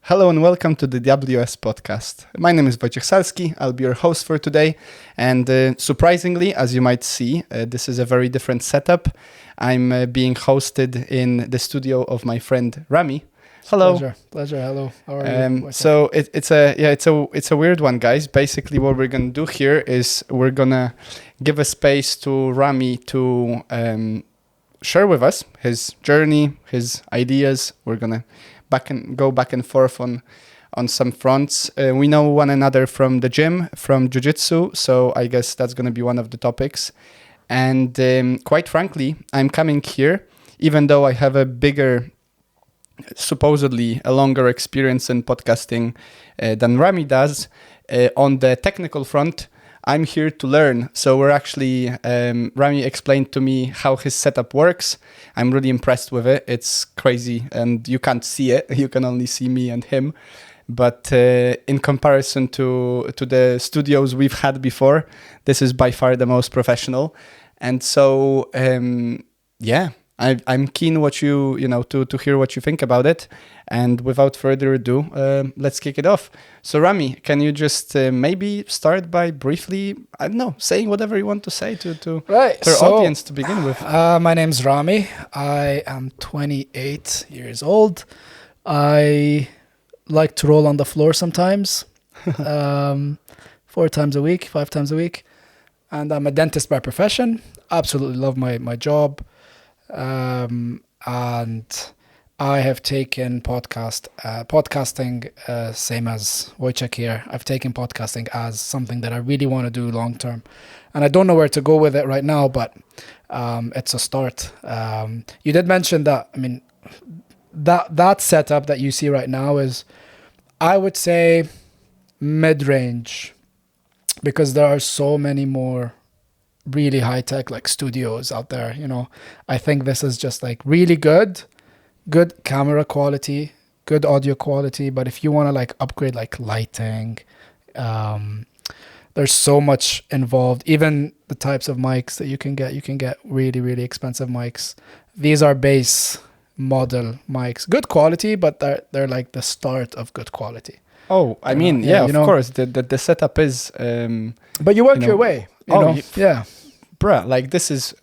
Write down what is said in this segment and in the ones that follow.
Hello and welcome to the WS podcast. My name is Wojciech Salski. I'll be your host for today. And surprisingly, as you might see, this is a very different setup. I'm being hosted in the studio of my friend Rami. Hello. Pleasure. Hello. How are you? So it's a weird one, guys. Basically, what we're gonna do here is we're gonna give a space to Rami to share with us his journey, his ideas. We're gonna go back and forth on some fronts. We know one another from the gym, from Jiu Jitsu, so I guess that's gonna be one of the topics. And quite frankly, I'm coming here, even though I have a bigger, supposedly a longer experience in podcasting than Rami does. On the technical front, I'm here to learn. So we're actually, Rami explained to me how his setup works. I'm really impressed with it. It's crazy and you can't see it. You can only see me and him. But in comparison to the studios we've had before, this is by far the most professional. And so, I'm keen to hear what you think about it. And without further ado, let's kick it off. So Rami, can you just maybe start by briefly, saying whatever you want to say to our audience to begin with? My name's Rami. I am 28 years old. I like to roll on the floor sometimes, 4 times a week, 5 times a week. And I'm a dentist by profession. Absolutely love my job. And I have taken podcasting, same as Wojciech here. I've taken podcasting as something that I really want to do long term. And I don't know where to go with it right now, but it's a start. You did mention that, that setup that you see right now is, I would say, mid-range, because there are so many more really high-tech like studios out there. I think this is just like really good camera quality, good audio quality. But if you want to like upgrade like lighting, there's so much involved. Even the types of mics that you can get really, really expensive mics. These are base model mics, good quality, but they're like the start of good quality. Oh, of course, the setup is. But you work your way. Yeah. Bruh, like this is,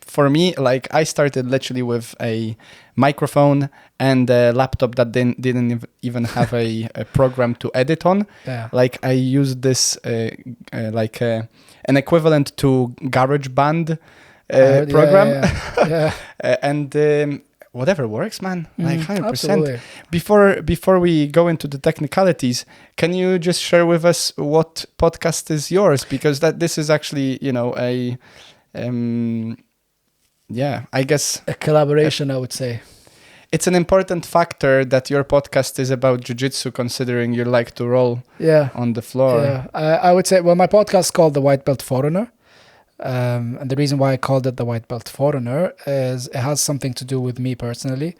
for me, like I started literally with a microphone and a laptop that didn't even have a program to edit on. Yeah. Like I used this an equivalent to GarageBand program. Yeah. And whatever works, man. Like 100%. Absolutely. Before we go into the technicalities, can you just share with us what podcast is yours? Because this is actually, I guess a collaboration, I would say. It's an important factor that your podcast is about jiu-jitsu, considering you like to roll on the floor. Yeah, I would say, my podcast is called The White Belt Foreigner. And the reason why I called it The White Belt Foreigner is it has something to do with me personally.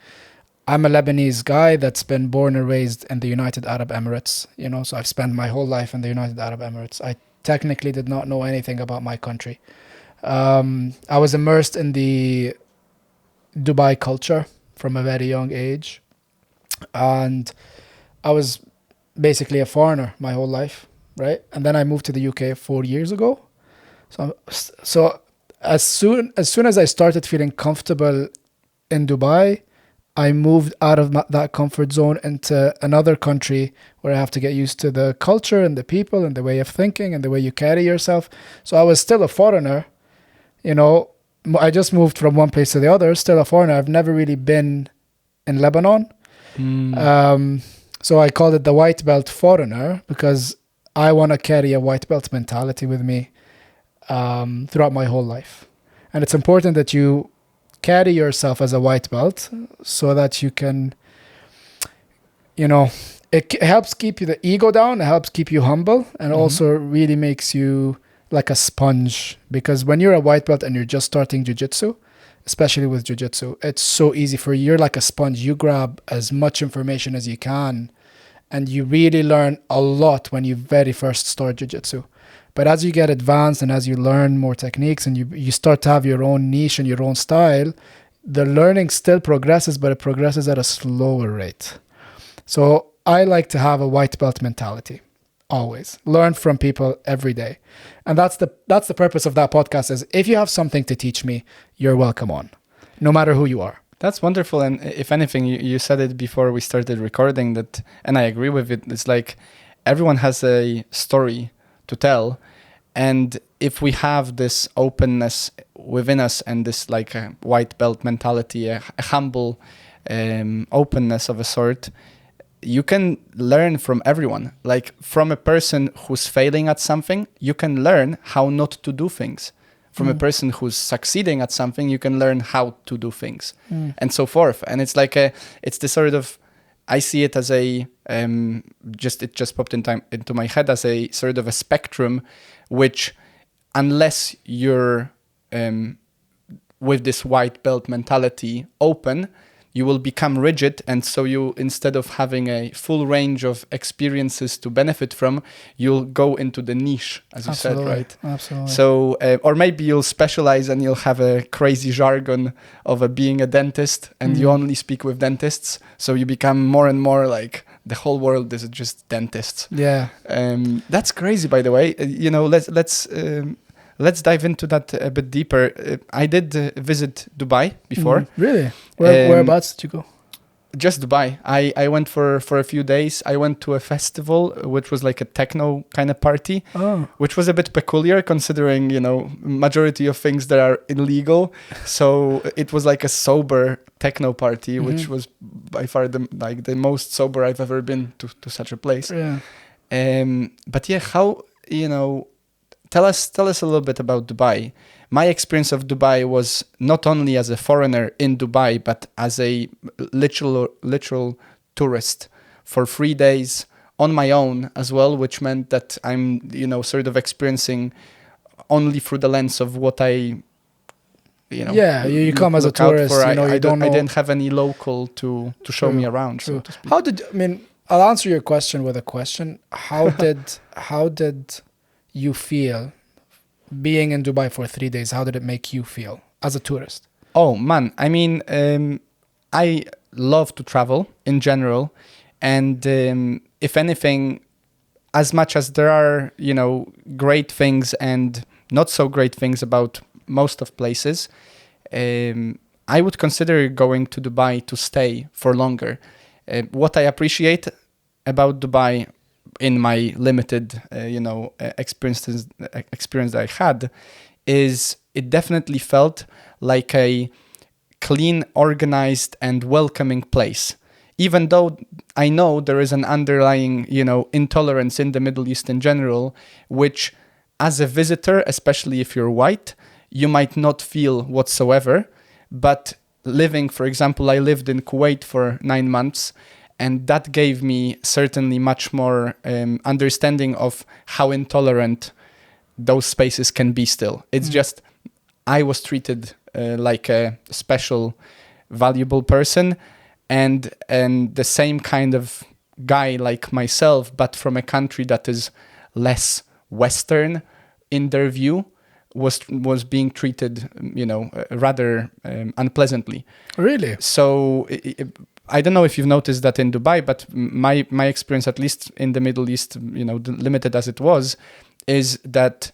I'm a Lebanese guy that's been born and raised in the United Arab Emirates, so I've spent my whole life in the United Arab Emirates. I technically did not know anything about my country. I was immersed in the Dubai culture from a very young age. And I was basically a foreigner my whole life, right? And then I moved to the UK 4 years ago. So as soon as I started feeling comfortable in Dubai, I moved out of that comfort zone into another country where I have to get used to the culture and the people and the way of thinking and the way you carry yourself. So I was still a foreigner, I just moved from one place to the other, still a foreigner. I've never really been in Lebanon. So I called it the White Belt Foreigner because I want to carry a white belt mentality with me throughout my whole life. And it's important that you carry yourself as a white belt so that you can, it helps keep the ego down, it helps keep you humble, and also really makes you like a sponge. Because when you're a white belt and you're just starting jiu-jitsu, especially with jiu-jitsu, it's so easy for you. You're like a sponge. You grab as much information as you can, and you really learn a lot when you very first start jiu-jitsu. But as you get advanced and as you learn more techniques and you start to have your own niche and your own style, the learning still progresses, but it progresses at a slower rate. So I like to have a white belt mentality. Always learn from people every day. And that's the purpose of that podcast is if you have something to teach me, you're welcome on, no matter who you are. That's wonderful. And if anything, you said it before we started recording that, and I agree with it. It's like everyone has a story to tell. And if we have this openness within us and this like a white belt mentality, a humble openness of a sort, you can learn from everyone. Like from a person who's failing at something, you can learn how not to do things. From a person who's succeeding at something, you can learn how to do things, and so forth. And it's like it's the sort of, I see it as a it just popped into my head as a sort of a spectrum, which unless you're with this white belt mentality open, you will become rigid. And so you, instead of having a full range of experiences to benefit from, you'll go into the niche, as you said, right? Absolutely. So, or maybe you'll specialize and you'll have a crazy jargon of being a dentist and you only speak with dentists. So you become more and more like the whole world is just dentists. Yeah. That's crazy, by the way. Let's dive into that a bit deeper. I did visit Dubai before. Really? Whereabouts did you go? Just Dubai. I went for a few days. I went to a festival, which was like a techno kind of party, which was a bit peculiar considering, majority of things that are illegal. So it was like a sober techno party, which was by far the most sober I've ever been to such a place. Yeah. But yeah, how, tell us a little bit about Dubai. My experience of Dubai was not only as a foreigner in Dubai, but as a literal tourist for 3 days on my own as well, which meant that I'm, sort of experiencing only through the lens of what I, Yeah, you come as a tourist, for. you don't know. I didn't have any local to show me around, so to speak. I'll answer your question with a question. How did you feel being in Dubai for 3 days? How did it make you feel as a tourist? Oh man, I mean, I love to travel in general, and if anything, as much as there are, great things and not so great things about most of places, I would consider going to Dubai to stay for longer. What I appreciate about Dubai in my limited, experience that I had, is it definitely felt like a clean, organized, and welcoming place. Even though I know there is an underlying, intolerance in the Middle East in general, which as a visitor, especially if you're white, you might not feel whatsoever. But living, for example, I lived in Kuwait for 9 months, and that gave me certainly much more understanding of how intolerant those spaces can be still. It's just, I was treated like a special, valuable person, and the same kind of guy like myself, but from a country that is less Western in their view, was being treated, rather unpleasantly. Really? So I don't know if you've noticed that in Dubai, but my experience, at least in the Middle East, limited as it was, is that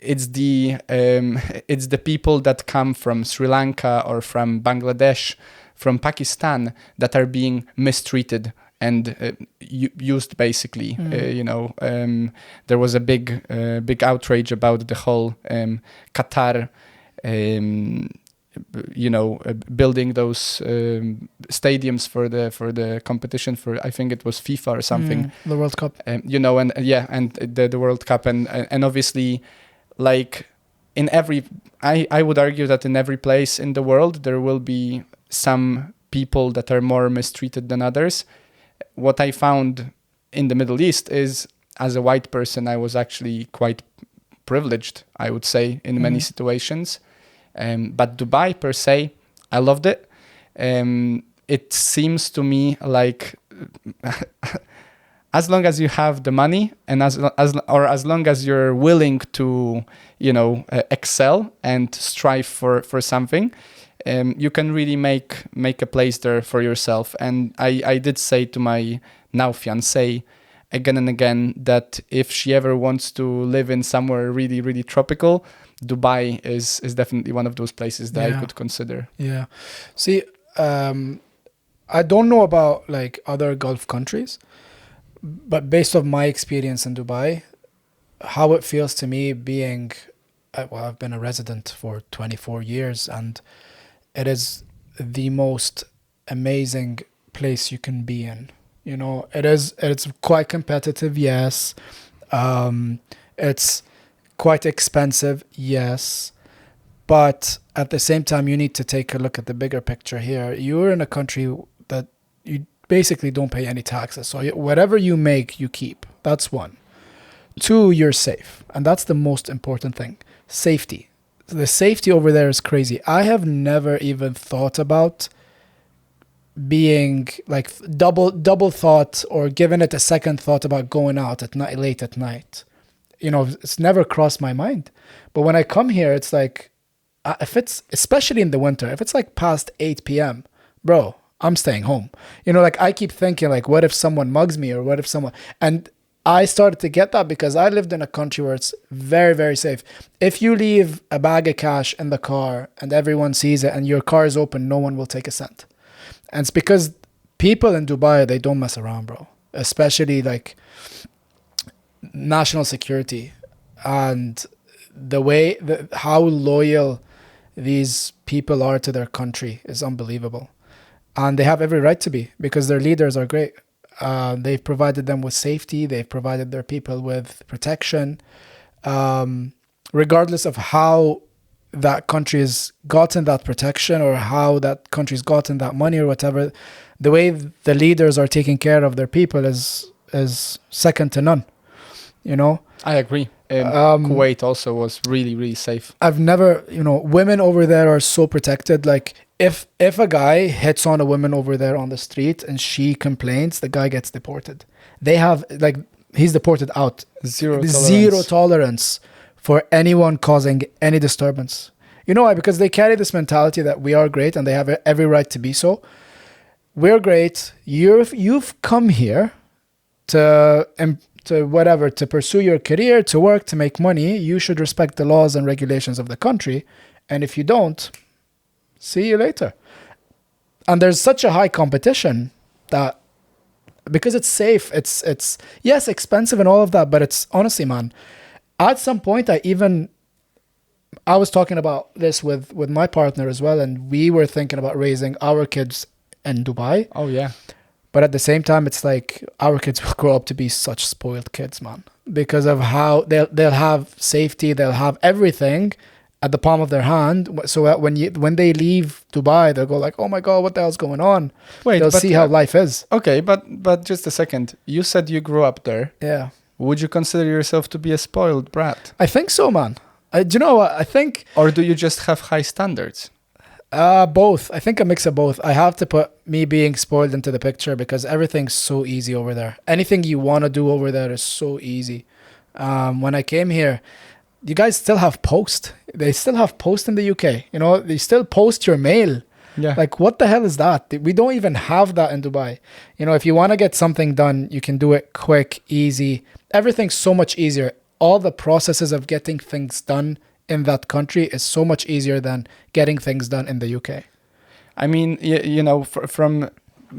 it's the people that come from Sri Lanka or from Bangladesh, from Pakistan, that are being mistreated and used basically. There was a big outrage about the whole Qatar. Building those stadiums for the competition for, I think it was FIFA or something, the World Cup, and the World Cup, and obviously, like in every, I would argue that in every place in the world there will be some people that are more mistreated than others. What I found in the Middle East is, as a white person, I was actually quite privileged, I would say, in many situations. But Dubai per se, I loved it. It seems to me like as long as you have the money and as long as you're willing to, excel and strive for something, you can really make a place there for yourself. And I did say to my now fiancé, again and again, that if she ever wants to live in somewhere really, really tropical, Dubai is definitely one of those places that I could consider. Yeah. See, I don't know about like other Gulf countries, but based on my experience in Dubai, how it feels to me being, well, I've been a resident for 24 years, and it is the most amazing place you can be in. You know, it's quite competitive, yes. It's quite expensive, yes. But at the same time, you need to take a look at the bigger picture here. You're in a country that you basically don't pay any taxes. So whatever you make, you keep. That's one. Two, you're safe. And that's the most important thing. Safety. The safety over there is crazy. I have never even thought about being like double thought or giving it a second thought about going out at night, late at night. You know, it's never crossed my mind. But when I come here, it's like, if it's, especially in the winter, if it's like past 8 p.m., bro, I'm staying home. You know, like I keep thinking like, what if someone mugs me, or what if someone, and I started to get that because I lived in a country where it's very, very safe. If you leave a bag of cash in the car and everyone sees it and your car is open, no one will take a cent. And it's because people in Dubai, they don't mess around, bro. Especially like national security and the way, how loyal these people are to their country is unbelievable. And they have every right to be because their leaders are great. They've provided them with safety. They've provided their people with protection. Regardless of how that country has gotten that protection or how that country's gotten that money or whatever, the way the leaders are taking care of their people is second to none. You know? I agree. Kuwait also was really, really safe. I've never, you know, women over there are so protected. Like if a guy hits on a woman over there on the street and she complains, the guy gets deported. They have like, he's deported out. Zero tolerance for anyone causing any disturbance. You know why? Because they carry this mentality that we are great and they have every right to be so. We're great. You've come here to pursue your career, to work, to make money. You should respect the laws and regulations of the country. And if you don't, see you later. And there's such a high competition that because it's safe, it's yes, expensive and all of that, but it's honestly, man, at some point I was talking about this with my partner as well, and we were thinking about raising our kids in Dubai. Oh yeah. But at the same time, it's like our kids will grow up to be such spoiled kids, man, because of how they'll have safety, they'll have everything at the palm of their hand. So that when they leave Dubai, they'll go like, "Oh my God, what the hell's going on?" Wait, they'll see how life is. Okay, but just a second. You said you grew up there. Yeah. Would you consider yourself to be a spoiled brat? I think so, man. Do you know what? I think... Or do you just have high standards? Both. I think a mix of both. I have to put me being spoiled into the picture because everything's so easy over there. Anything you want to do over there is so easy. When I came here, you guys still have post. They still have post in the UK. You know, they still post your mail. Yeah. Like, what the hell is that? We don't even have that in Dubai. You know, if you want to get something done, you can do it quick, easy. Everything's so much easier. All the processes of getting things done in that country is so much easier than getting things done in the UK. I mean, you know, from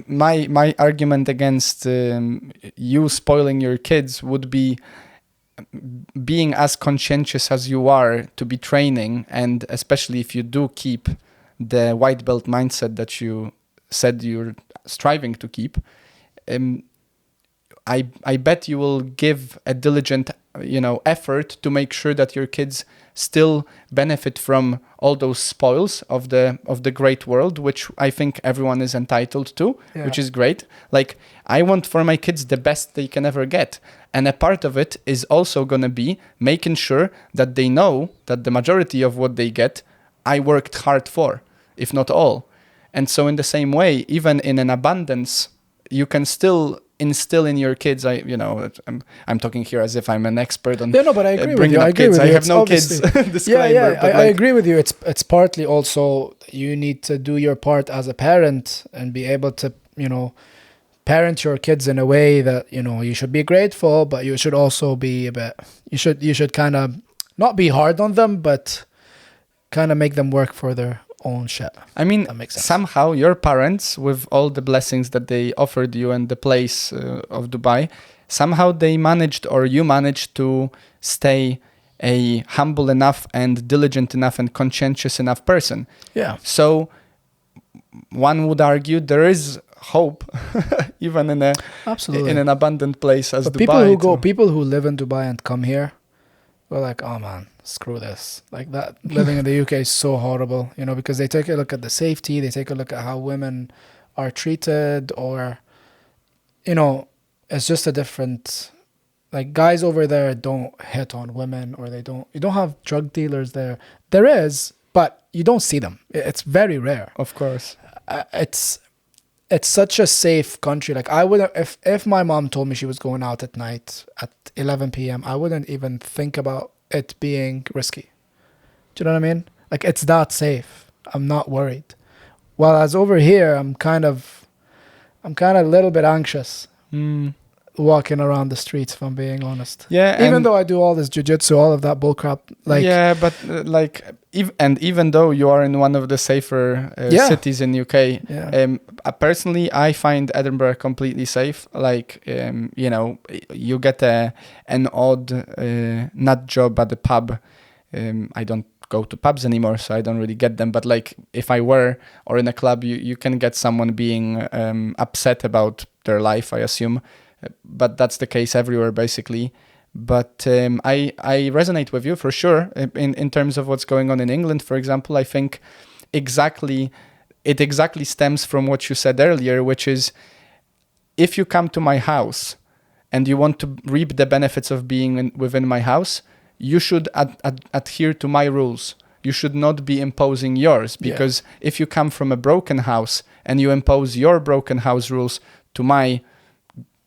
my argument against you spoiling your kids would be being as conscientious as you are to be training, and especially if you do keep the white belt mindset that you said you're striving to keep, I bet you will give a diligent, you know, effort to make sure that your kids still benefit from all those spoils of the great world, which I think everyone is entitled to, which is great. Like, I want for my kids the best they can ever get. And a part of it is also going to be making sure that they know that the majority of what they get, I worked hard for, if not all. And so in the same way, even in an abundance, you can still instill in your kids. I'm talking here as if I'm an expert on but I agree with you. I have no kids. Disclaimer. I agree with you. It's partly also you need to do your part as a parent and be able to, you know, parent your kids in a way that, you should be grateful, but you should also be you should kind of not be hard on them, but kind of make them work for their own shit. I mean, That makes sense. somehow your parents, with all the blessings that they offered you and the place of Dubai, somehow they managed, or you managed, to stay a humble enough and diligent enough and conscientious enough person. Yeah. So one would argue there is hope, even in Absolutely. an abundant place as But Dubai. people who live in Dubai and come here, we're like, oh man, screw this. Like that, living in the UK is so horrible, because they take a look at the safety, they take a look at how women are treated, or, it's just a different, like guys over there don't hit on women, or you don't have drug dealers there. There is, but you don't see them. It's very rare. Of course. It's such a safe country. Like I wouldn't, if my mom told me she was going out at night at 11 p.m., I wouldn't even think about it being risky. Do you know what I mean? Like it's that safe. I'm not worried. Whereas over here, I'm kind of a little bit anxious walking around the streets, if I'm being honest. Yeah. Even though I do all this jiu-jitsu, all of that bullcrap. Like, yeah, but even though you are in one of the safer cities in UK, personally, I find Edinburgh completely safe. Like, you get an odd nut job at the pub. I don't go to pubs anymore, so I don't really get them. But like, if I were, or in a club, you can get someone being upset about their life, I assume. But that's the case everywhere, basically. But I resonate with you for sure in terms of what's going on in England, for example. I think it exactly stems from what you said earlier, which is if you come to my house and you want to reap the benefits of being within my house, you should adhere to my rules. You should not be imposing yours, because if you come from a broken house and you impose your broken house rules to my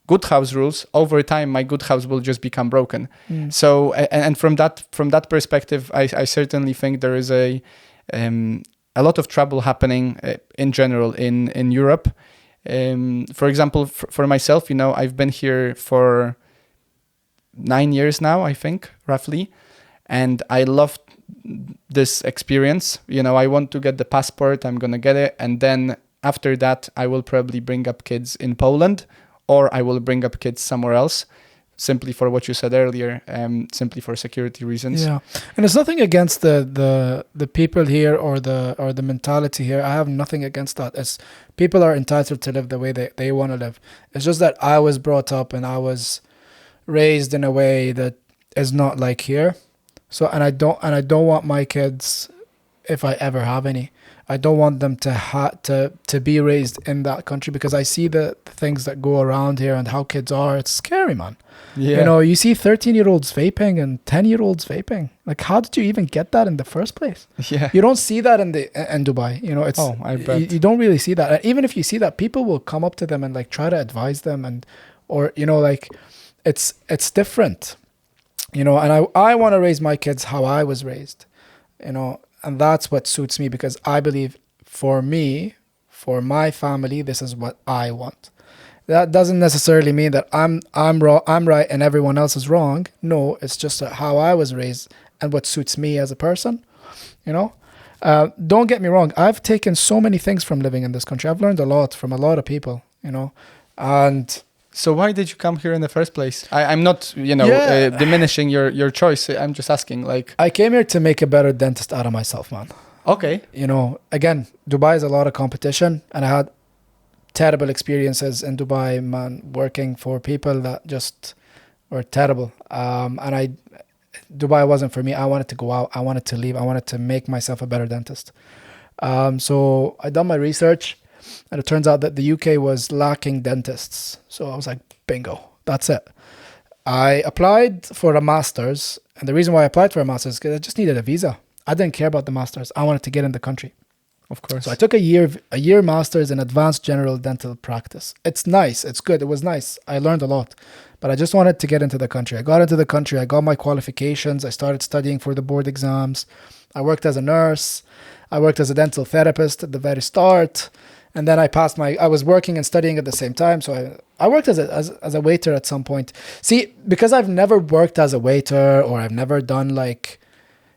good house rules, over time my good house will just become broken. So and from that perspective, I certainly think there is a lot of trouble happening in general in Europe. For example, for myself, I've been here for 9 years now, I think, roughly, and I love this experience. I want to get the passport, I'm gonna get it, and then after that I will probably bring up kids in Poland, or I will bring up kids somewhere else, simply for what you said earlier, simply for security reasons. Yeah, and it's nothing against the people here or the mentality here. I have nothing against that. It's people are entitled to live the way they want to live. It's just that I was brought up and I was raised in a way that is not like here. So and I don't want my kids, if I ever have any, I don't want them to be raised in that country, because I see the things that go around here and how kids are. It's scary, man. Yeah. You see 13-year-olds vaping and 10-year-olds vaping. Like, how did you even get that in the first place? Yeah. You don't see that in Dubai. It's I bet. you don't really see that. And even if you see that, people will come up to them and like try to advise them, or like it's different. And I want to raise my kids how I was raised. And that's what suits me, because I believe for me, for my family, this is what I want. That doesn't necessarily mean that I'm right and everyone else is wrong. No, it's just how I was raised and what suits me as a person. Don't get me wrong. I've taken so many things from living in this country. I've learned a lot from a lot of people. And so why did you come here in the first place? I'm not, diminishing your choice. I'm just asking, like... I came here to make a better dentist out of myself, man. Okay. Again, Dubai is a lot of competition, and I had terrible experiences in Dubai, man, working for people that just were terrible. Dubai wasn't for me. I wanted to go out. I wanted to leave. I wanted to make myself a better dentist. So I done my research, and it turns out that the UK was lacking dentists. So I was like, bingo, that's it. I applied for a master's, and the reason why I applied for a master's is because I just needed a visa. I didn't care about the master's. I wanted to get in the country. Of course. So I took a year master's in advanced general dental practice. It's nice. It's good. It was nice. I learned a lot, but I just wanted to get into the country. I got into the country. I got my qualifications. I started studying for the board exams. I worked as a nurse. I worked as a dental therapist at the very start. And then I was working and studying at the same time. So I worked as a waiter at some point. See, because I've never worked as a waiter, or I've never done like,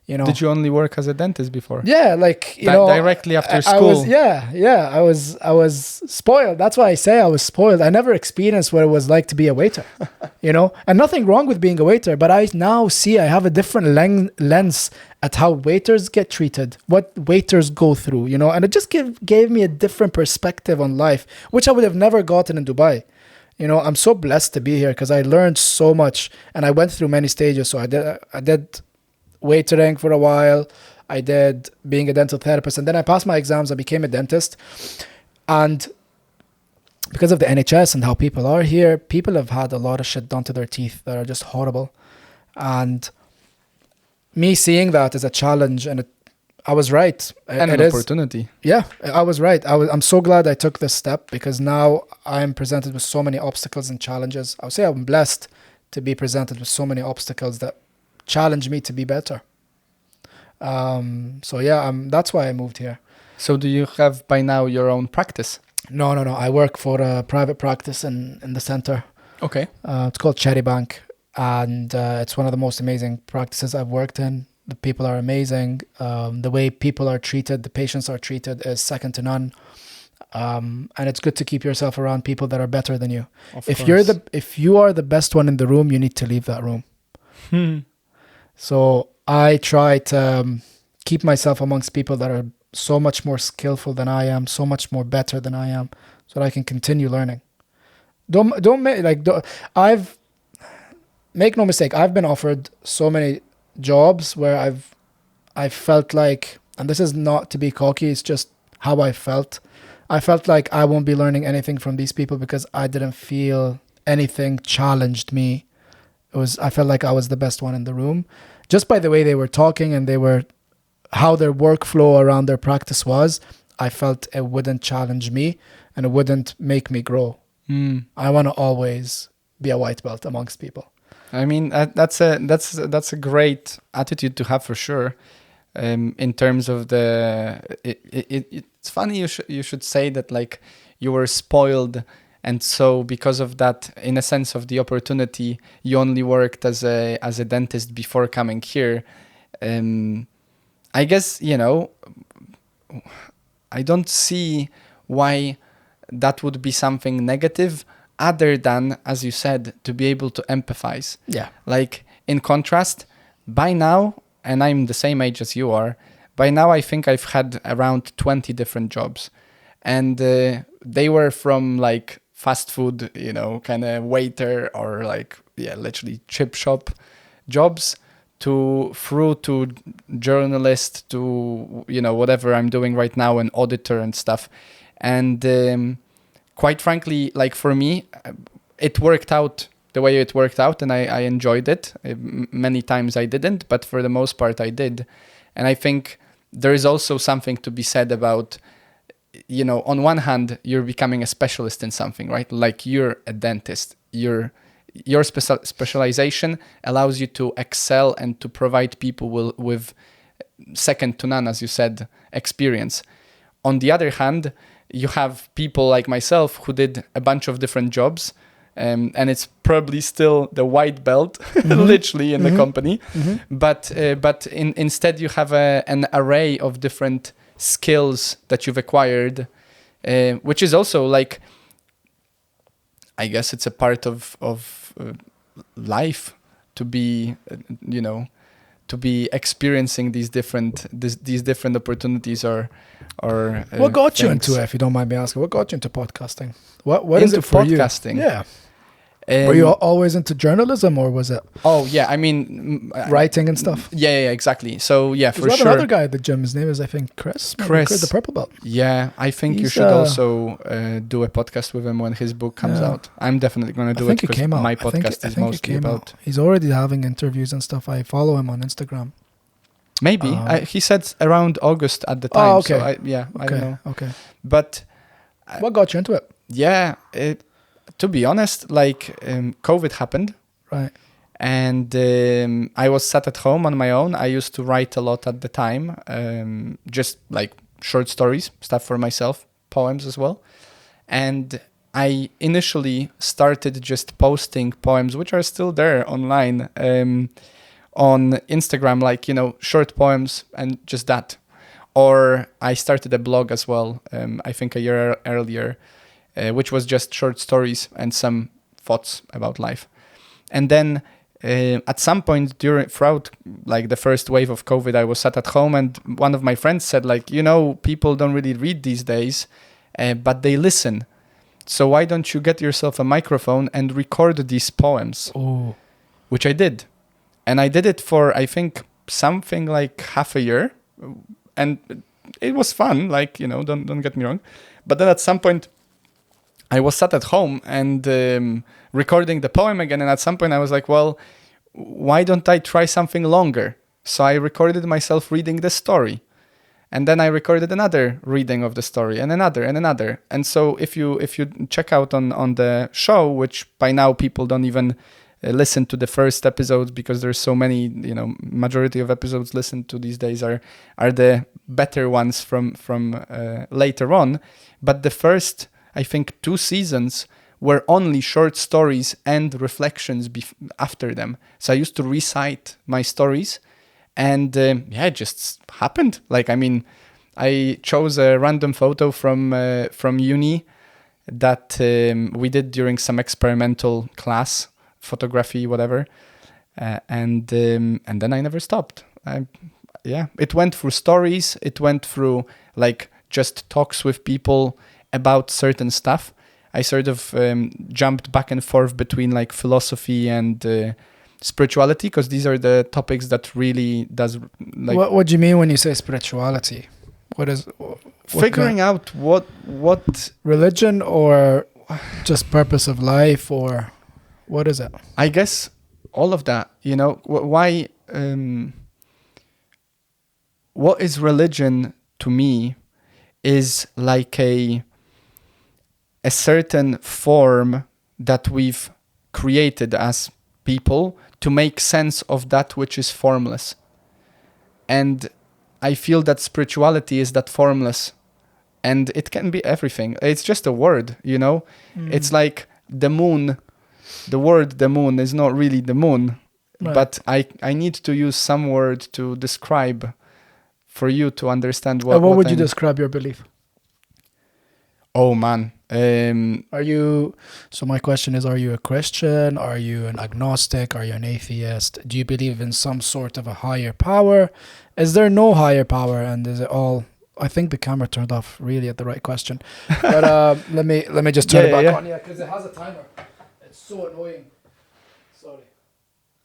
Did you only work as a dentist before? Yeah, like, directly after school. I was spoiled. That's why I say I was spoiled. I never experienced what it was like to be a waiter, and nothing wrong with being a waiter, but I now see I have a different lens at how waiters get treated, what waiters go through, and it just gave me a different perspective on life, which I would have never gotten in Dubai. I'm so blessed to be here because I learned so much, and I went through many stages. So I did waitering for a while. I did being a dental therapist, and then I passed my exams. I became a dentist, and because of the NHS and how people are here, people have had a lot of shit done to their teeth that are just horrible. And me seeing that as a challenge, and I was right. And an opportunity. Yeah, I was right. I'm so glad I took this step, because now I'm presented with so many obstacles and challenges. I would say I'm blessed to be presented with so many obstacles that challenge me to be better. That's why I moved here. So do you have by now your own practice? No. I work for a private practice in the center. Okay. It's called Cherry Bank, and it's one of the most amazing practices I've worked in. The people are amazing. The way people are treated, the patients are treated, is second to none. And it's good to keep yourself around people that are better than you. If you are the best one in the room, you need to leave that room. So I try to keep myself amongst people that are so much more skillful than I am, so much more better than I am, so that I can continue learning. Make no mistake, I've been offered so many jobs where I felt like, and this is not to be cocky, it's just how I felt. I felt like I won't be learning anything from these people because I didn't feel anything challenged me. I felt like I was the best one in the room, just by the way they were talking and how their workflow around their practice was. I felt it wouldn't challenge me and it wouldn't make me grow. I want to always be a white belt amongst people. I mean, that's a great attitude to have for sure. In terms of it's funny you should say that, like, you were spoiled. And so because of that, in a sense of the opportunity, you only worked as a dentist before coming here. I guess, I don't see why that would be something negative, other than, as you said, to be able to empathize. Yeah. Like, in contrast, by now, and I'm the same age as you are, by now I think I've had around 20 different jobs. And they were from, like, fast food, kind of waiter, or literally chip shop jobs, through to journalist, to, whatever I'm doing right now, an auditor and stuff. And quite frankly, like, for me, it worked out the way it worked out, and I enjoyed it. Many times I didn't, but for the most part I did. And I think there is also something to be said about, on one hand, you're becoming a specialist in something, right? Like, you're a dentist. Your specialization allows you to excel and to provide people with second to none, as you said, experience. On the other hand, you have people like myself who did a bunch of different jobs, and it's probably still the white belt, literally, in the company. But instead you have an array of different skills that you've acquired, which is also, like, I guess it's a part of life to be, to be experiencing these different opportunities or what got you things. into it, if you don't mind me asking? What got you into podcasting? What is it for podcasting? You? Yeah. Were you always into journalism, or was it? Oh yeah, I mean, writing and stuff. Yeah, exactly. So yeah, for There's sure. another guy at the gym. His name is, I think, Chris, the purple belt. Yeah, I think you should also do a podcast with him when his book comes out. I'm definitely going to do it because my podcast is mostly about. He's already having interviews and stuff. I follow him on Instagram. Maybe he said around August at the time. Oh, okay. So I don't know. Okay. But what got you into it? Yeah, to be honest, like, COVID happened. Right. And I was sat at home on my own. I used to write a lot at the time, just like short stories, stuff for myself. poems as well. And I initially started just posting poems, which are still there online, on Instagram, like, short poems and just that. Or I started a blog as well, I think a year earlier, which was just short stories and some thoughts about life. And then at some point throughout like the first wave of COVID, I was sat at home, and one of my friends said, like, people don't really read these days, but they listen. So why don't you get yourself a microphone and record these poems? Oh. Which I did. And I did it for, I think, something like half a year. And it was fun, like, don't get me wrong. But then at some point, I was sat at home and recording the poem again. And at some point I was like, well, why don't I try something longer? So I recorded myself reading the story. And then I recorded another reading of the story, and another and another. And so if you check out on the show, which by now people don't even listen to the first episodes because there's so many, majority of episodes listened to these days are the better ones from later on. But the first, I think, 2 seasons were only short stories and reflections after them. So I used to recite my stories. And it just happened. Like, I mean, I chose a random photo from uni that we did during some experimental class, photography, whatever. And then I never stopped. It went through stories. It went through like just talks with people about certain stuff. I sort of jumped back and forth between like philosophy and spirituality, because these are the topics that really does like. What do you mean when you say spirituality? What Figuring out what religion, or just purpose of life, or what is it? I guess all of that. Why? What is religion to me is like a certain form that we've created as people to make sense of that which is formless. And I feel that spirituality is that formless, and it can be everything. It's just a word, It's like the moon. The word the moon is not really the moon, right. But I need to use some word to describe for you to understand what would you describe your belief? Oh man. So my question is, are you a Christian? Are you an agnostic? Are you an atheist? Do you believe in some sort of a higher power? Is there no higher power? And is it all, I think the camera turned off really at the right question. But let me just turn it back on. Yeah, because it has a timer. It's so annoying. Sorry.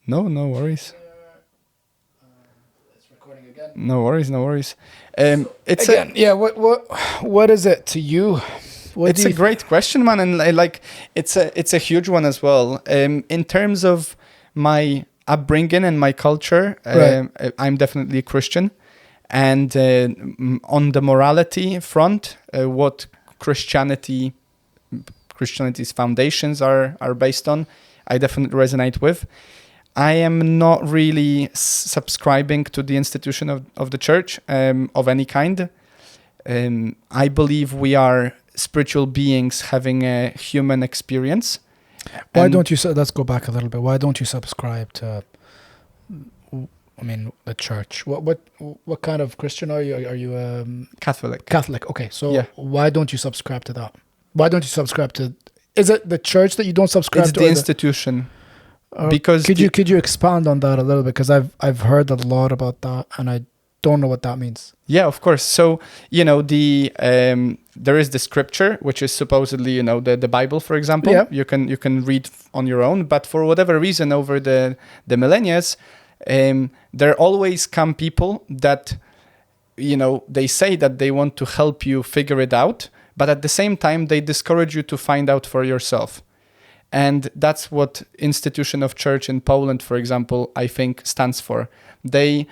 No worries. It's recording again. No worries. It's again, what is it to you? It's a great question, man, and like it's a huge one as well. In terms of my upbringing and my culture, right. I'm definitely a Christian, and on the morality front, what Christianity's foundations are based on, I definitely resonate with. I am not really subscribing to the institution of the church of any kind. I believe we are spiritual beings having a human experience. Why don't you? Let's go back a little bit. Why don't you subscribe to? The church. What kind of Christian are you? Are you Catholic? Catholic. Okay, so why don't you subscribe to that? Why don't you subscribe to? Is it the church that you don't subscribe to? It's the institution. Because could you expand on that a little bit? Because I've heard a lot about that, and I don't know what that means. Yeah, of course. So there is the scripture, which is supposedly the Bible, for example. Yeah. You can read on your own, but for whatever reason, over the millennia, there always come people that they say that they want to help you figure it out, but at the same time they discourage you to find out for yourself. And that's what institution of church in Poland, for example, I think stands for. They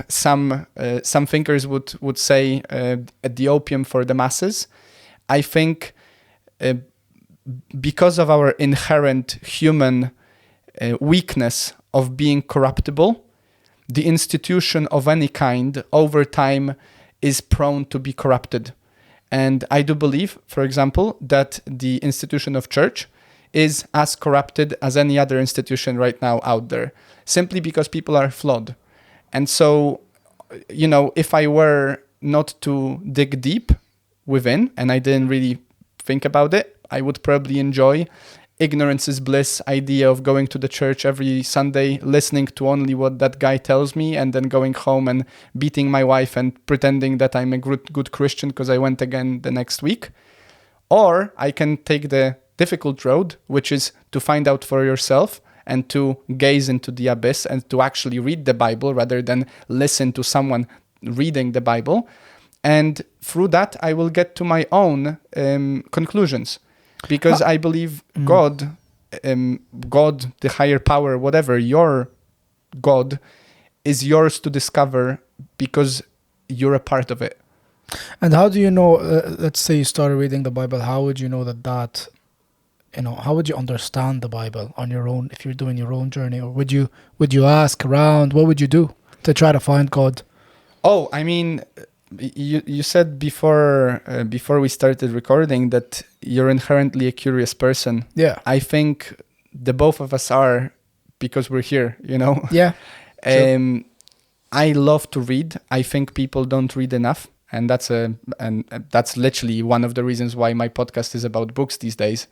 some thinkers would say the opium for the masses. I think because of our inherent human weakness of being corruptible, the institution of any kind over time is prone to be corrupted. And I do believe, for example, that the institution of church is as corrupted as any other institution right now out there, simply because people are flawed. And so, if I were not to dig deep within, and I didn't really think about it, I would probably enjoy ignorance is bliss idea of going to the church every Sunday, listening to only what that guy tells me, and then going home and beating my wife and pretending that I'm a good Christian because I went again the next week. Or I can take the difficult road, which is to find out for yourself and to gaze into the abyss and to actually read the Bible rather than listen to someone reading the Bible. And through that, I will get to my own conclusions. Because I believe God, the higher power, whatever, your God, is yours to discover because you're a part of it. And how do you know, let's say you started reading the Bible, how would you know that, how would you understand the Bible on your own if you're doing your own journey? Or would you ask around? What would you do to try to find God? Oh, I mean, you said before we started recording that you're inherently a curious person. Yeah. I think the both of us are, because we're here, Yeah. Sure. I love to read. I think people don't read enough, and that's literally one of the reasons why my podcast is about books these days,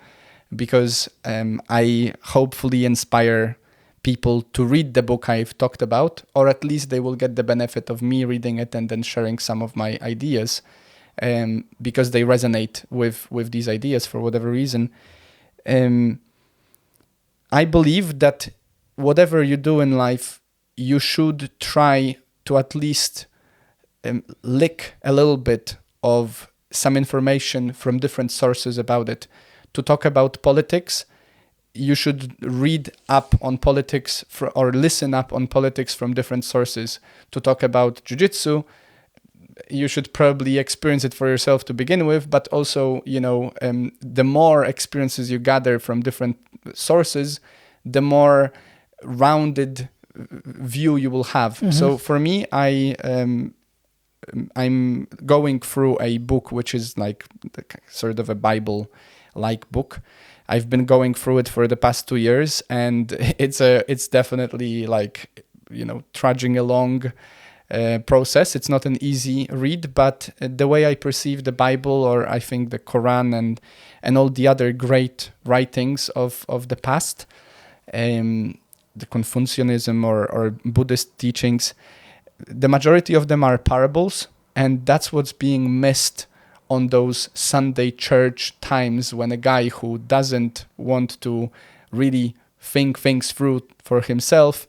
because I hopefully inspire people to read the book I've talked about, or at least they will get the benefit of me reading it and then sharing some of my ideas, because they resonate with these ideas for whatever reason. I believe that whatever you do in life, you should try to at least lick a little bit of some information from different sources about it. To talk about politics, you should read up on politics or listen up on politics from different sources. To talk about Jiu Jitsu, you should probably experience it for yourself to begin with, but also, the more experiences you gather from different sources, the more rounded view you will have. Mm-hmm. So for me, I'm going through a book which is like sort of a Bible-like book. I've been going through it for the past 2 years, and it's definitely like, trudging along process. It's not an easy read, but the way I perceive the Bible, or I think the Quran and all the other great writings of the past, the Confucianism or Buddhist teachings, the majority of them are parables, and that's what's being missed on those Sunday church times when a guy who doesn't want to really think things through for himself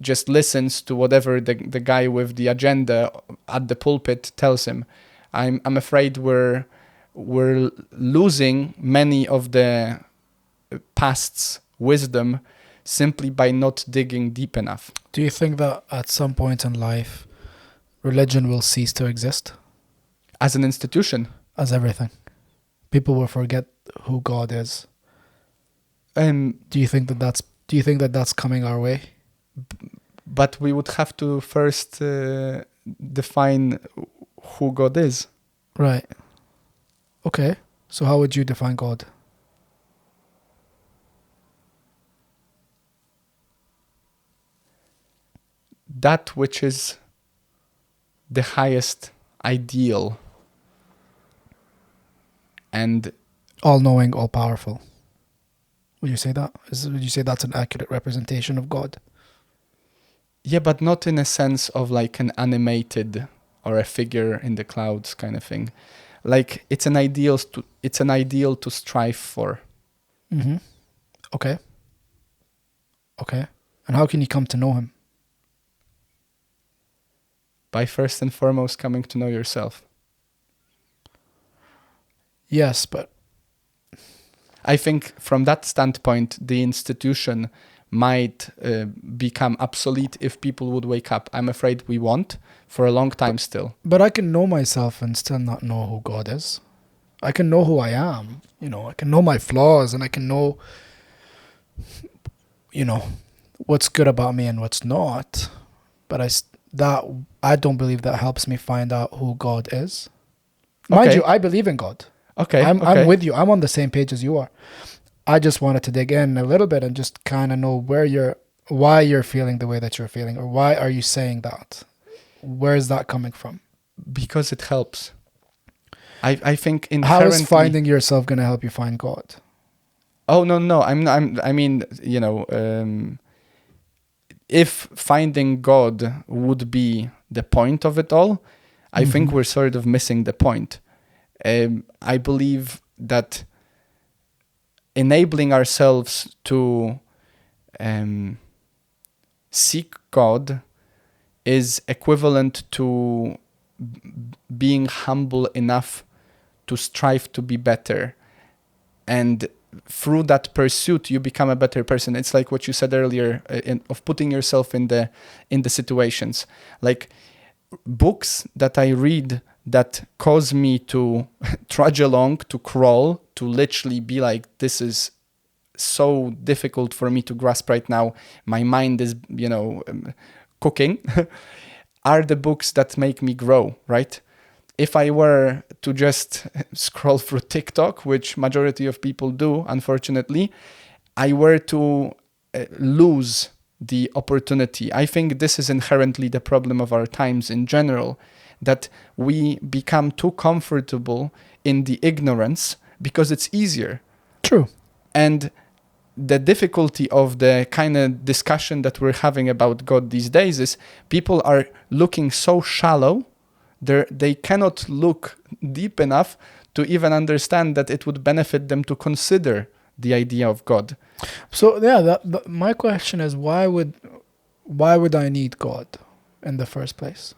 just listens to whatever the guy with the agenda at the pulpit tells him. I'm afraid we're losing many of the past's wisdom simply by not digging deep enough. Do you think that at some point in life, religion will cease to exist? As an institution? As everything. People will forget who God is. Do you think that that's coming our way? But we would have to first define who God is. Right. Okay. So how would you define God? That which is the highest ideal and all-knowing, all-powerful. Would you say that? Would you say that's an accurate representation of God? Yeah, but not in a sense of like an animated or a figure in the clouds kind of thing. Like it's an ideal to strive for. Mm-hmm. Okay. And how can you come to know him? By first and foremost coming to know yourself. Yes, but I think from that standpoint, the institution might become obsolete if people would wake up. I'm afraid we won't for a long time still. But I can know myself and still not know who God is. I can know who I am. I can know my flaws, and I can know, what's good about me and what's not. But that I don't believe that helps me find out who God is. Mind Okay. you, I believe in God. Okay. I'm with you. I'm on the same page as you are. I just wanted to dig in a little bit and just kind of know why you're feeling the way that you're feeling, or why are you saying that? Where is that coming from? Because it helps. I think How inherently. is finding yourself going to help you find God? Oh no! I mean, if finding God would be the point of it all, I think we're sort of missing the point. I believe that enabling ourselves to seek God is equivalent to being humble enough to strive to be better. And through that pursuit, you become a better person. It's like what you said earlier of putting yourself in the situations. Like books that I read that cause me to trudge along, to crawl, to literally be like, this is so difficult for me to grasp right now. My mind is, cooking, are the books that make me grow, right? If I were to just scroll through TikTok, which majority of people do, unfortunately, I were to lose the opportunity. I think this is inherently the problem of our times in general, that we become too comfortable in the ignorance because it's easier. True. And the difficulty of the kind of discussion that we're having about God these days is people are looking so shallow, they cannot look deep enough to even understand that it would benefit them to consider the idea of God. So yeah, my question is, why would I need God in the first place?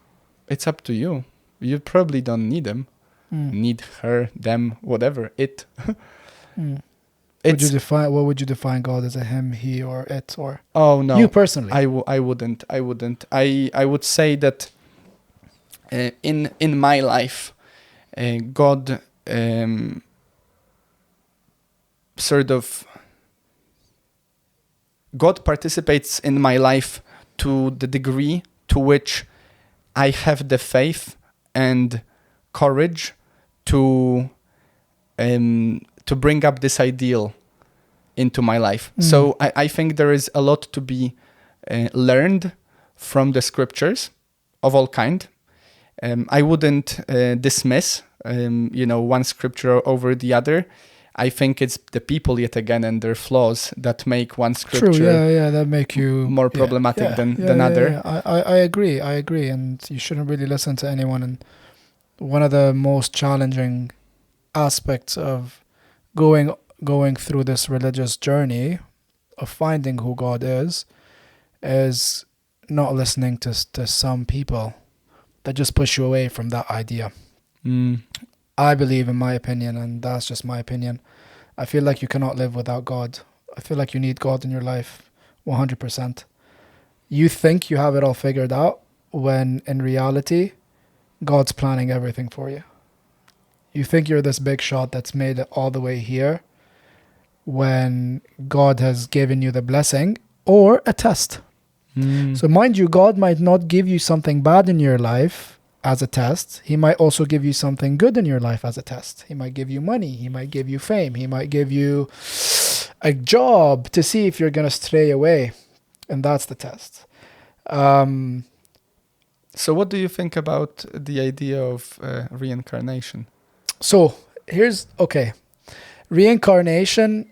It's up to you. You probably don't need him. Need her, them, whatever, it. What would you define God as? A him, he, or it, or? Oh no, you personally? I wouldn't. I would say that in my life, God God participates in my life to the degree to which I have the faith and courage to bring up this ideal into my life. So I think there is a lot to be learned from the scriptures of all kind. I wouldn't dismiss one scripture over the other. I think it's the people yet again and their flaws that make one scripture True, that make you more problematic than other. I agree, and you shouldn't really listen to anyone. And one of the most challenging aspects of going through this religious journey of finding who God is not listening to some people that just push you away from that idea. I believe, in my opinion, and that's just my opinion, I feel like you cannot live without God. I feel like you need God in your life 100%. You think you have it all figured out when in reality, God's planning everything for you. You think you're this big shot that's made it all the way here when God has given you the blessing or a test. So mind you, God might not give you something bad in your life as a test. He might also give you something good in your life as a test. He might give you money. He might give you fame. He might give you a job to see if you're going to stray away. And that's the test. So what do you think about the idea of reincarnation? So reincarnation,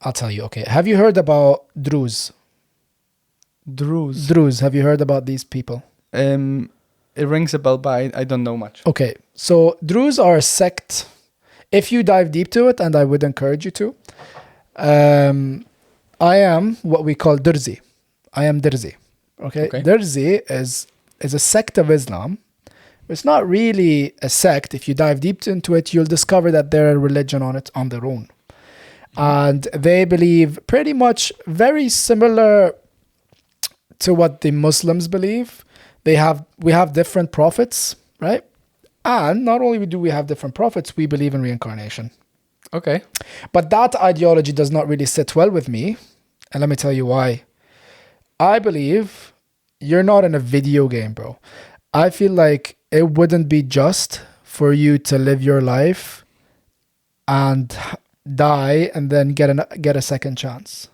I'll tell you. Okay, have you heard about Druze? Druze, have you heard about these people? It rings a bell, but I don't know much. Okay, so Druze are a sect. If you dive deep to it, and I would encourage you to, I am what we call Durzi. I am Durzi. Okay? Durzi is a sect of Islam. It's not really a sect. If you dive deep into it, you'll discover that they're a religion on their own. And they believe pretty much very similar to what the Muslims believe. We have different prophets, right? And not only do we have different prophets, we believe in reincarnation. Okay. But that ideology does not really sit well with me. And let me tell you why. I believe you're not in a video game, bro. I feel like it wouldn't be just for you to live your life and die and then get a second chance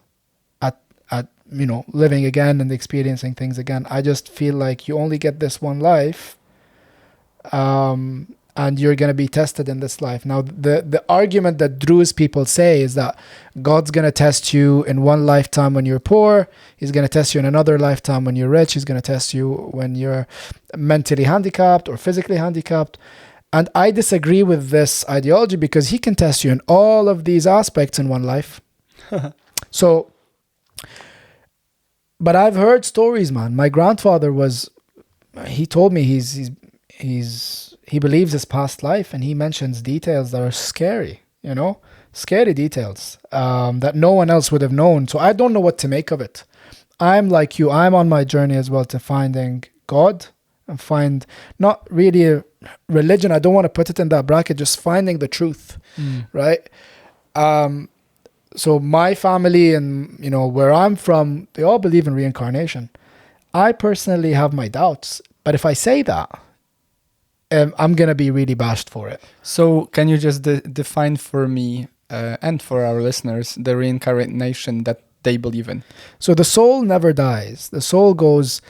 at living again and experiencing things again. I just feel like you only get this one life, and you're going to be tested in this life. Now, the argument that Druze people say is that God's going to test you in one lifetime when you're poor. He's going to test you in another lifetime when you're rich. He's going to test you when you're mentally handicapped or physically handicapped. And I disagree with this ideology because he can test you in all of these aspects in one life. So, but I've heard stories, man. My grandfather he told me he believes his past life, and he mentions details that are scary, scary details that no one else would have known. So I don't know what to make of it. I'm like you. I'm on my journey as well to finding God and find not really a religion. I don't want to put it in that bracket, just finding the truth, right? So my family and, where I'm from, they all believe in reincarnation. I personally have my doubts, but if I say that, I'm going to be really bashed for it. So can you just define for me and for our listeners the reincarnation that they believe in? So the soul never dies. The soul goes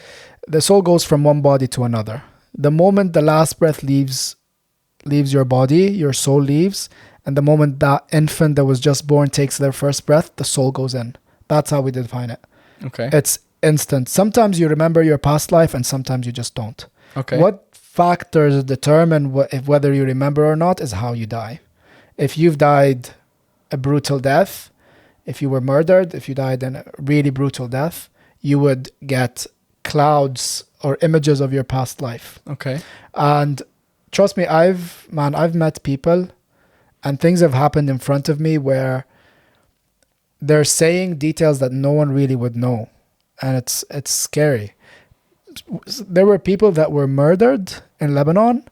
from one body to another. The moment the last breath leaves your body, your soul leaves. And the moment that infant that was just born takes their first breath, the soul goes in. That's how we define it. Okay. It's instant. Sometimes you remember your past life and sometimes you just don't. Okay. What factors determine whether you remember or not is how you die. If you've died a brutal death, if you were murdered, if you died in a really brutal death, you would get clouds or images of your past life. Okay. And trust me, I've met people and things have happened in front of me where they're saying details that no one really would know. And it's scary. There were people that were murdered in Lebanon.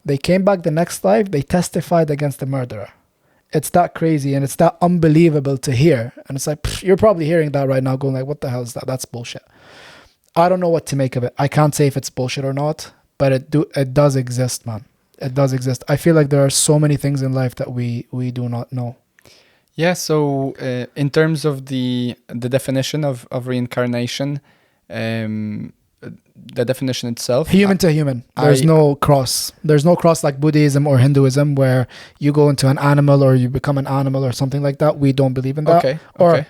They came back the next life. They testified against the murderer. It's that crazy and it's that unbelievable to hear. And it's like, you're probably hearing that right now going like, what the hell is that? That's bullshit. I don't know what to make of it. I can't say if it's bullshit or not, but it does exist, man. It does exist. I feel like there are so many things in life that we do not know. Yeah. So in terms of the definition of reincarnation, the definition itself, human to human. There's no cross. There's no cross like Buddhism or Hinduism where you go into an animal or you become an animal or something like that. We don't believe in that. Okay. Or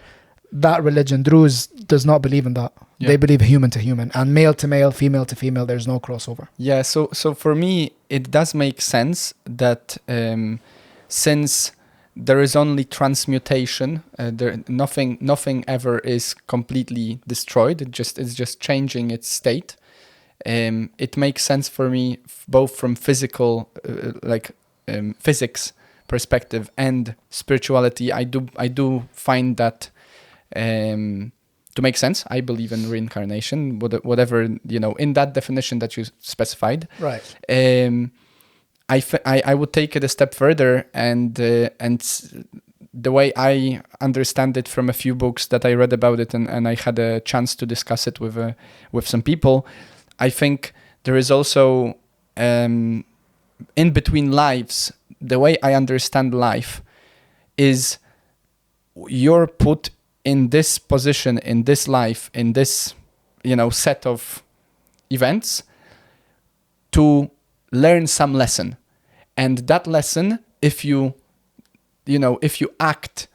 that religion, Druze, does not believe in that. Yeah. They believe human to human and male to male, female to female. There's no crossover. Yeah. So for me, it does make sense that since there is only transmutation, nothing ever is completely destroyed. It's just changing its state. It makes sense for me both from physical, physics perspective and spirituality. I do find that to make sense. I believe in reincarnation, whatever, in that definition that you specified. Right. I would take it a step further, and the way I understand it from a few books that I read about it, and I had a chance to discuss it with some people. I think there is also in between lives. The way I understand life is you're put in this position, in this life, in this set of events to learn some lesson. And that lesson, if you act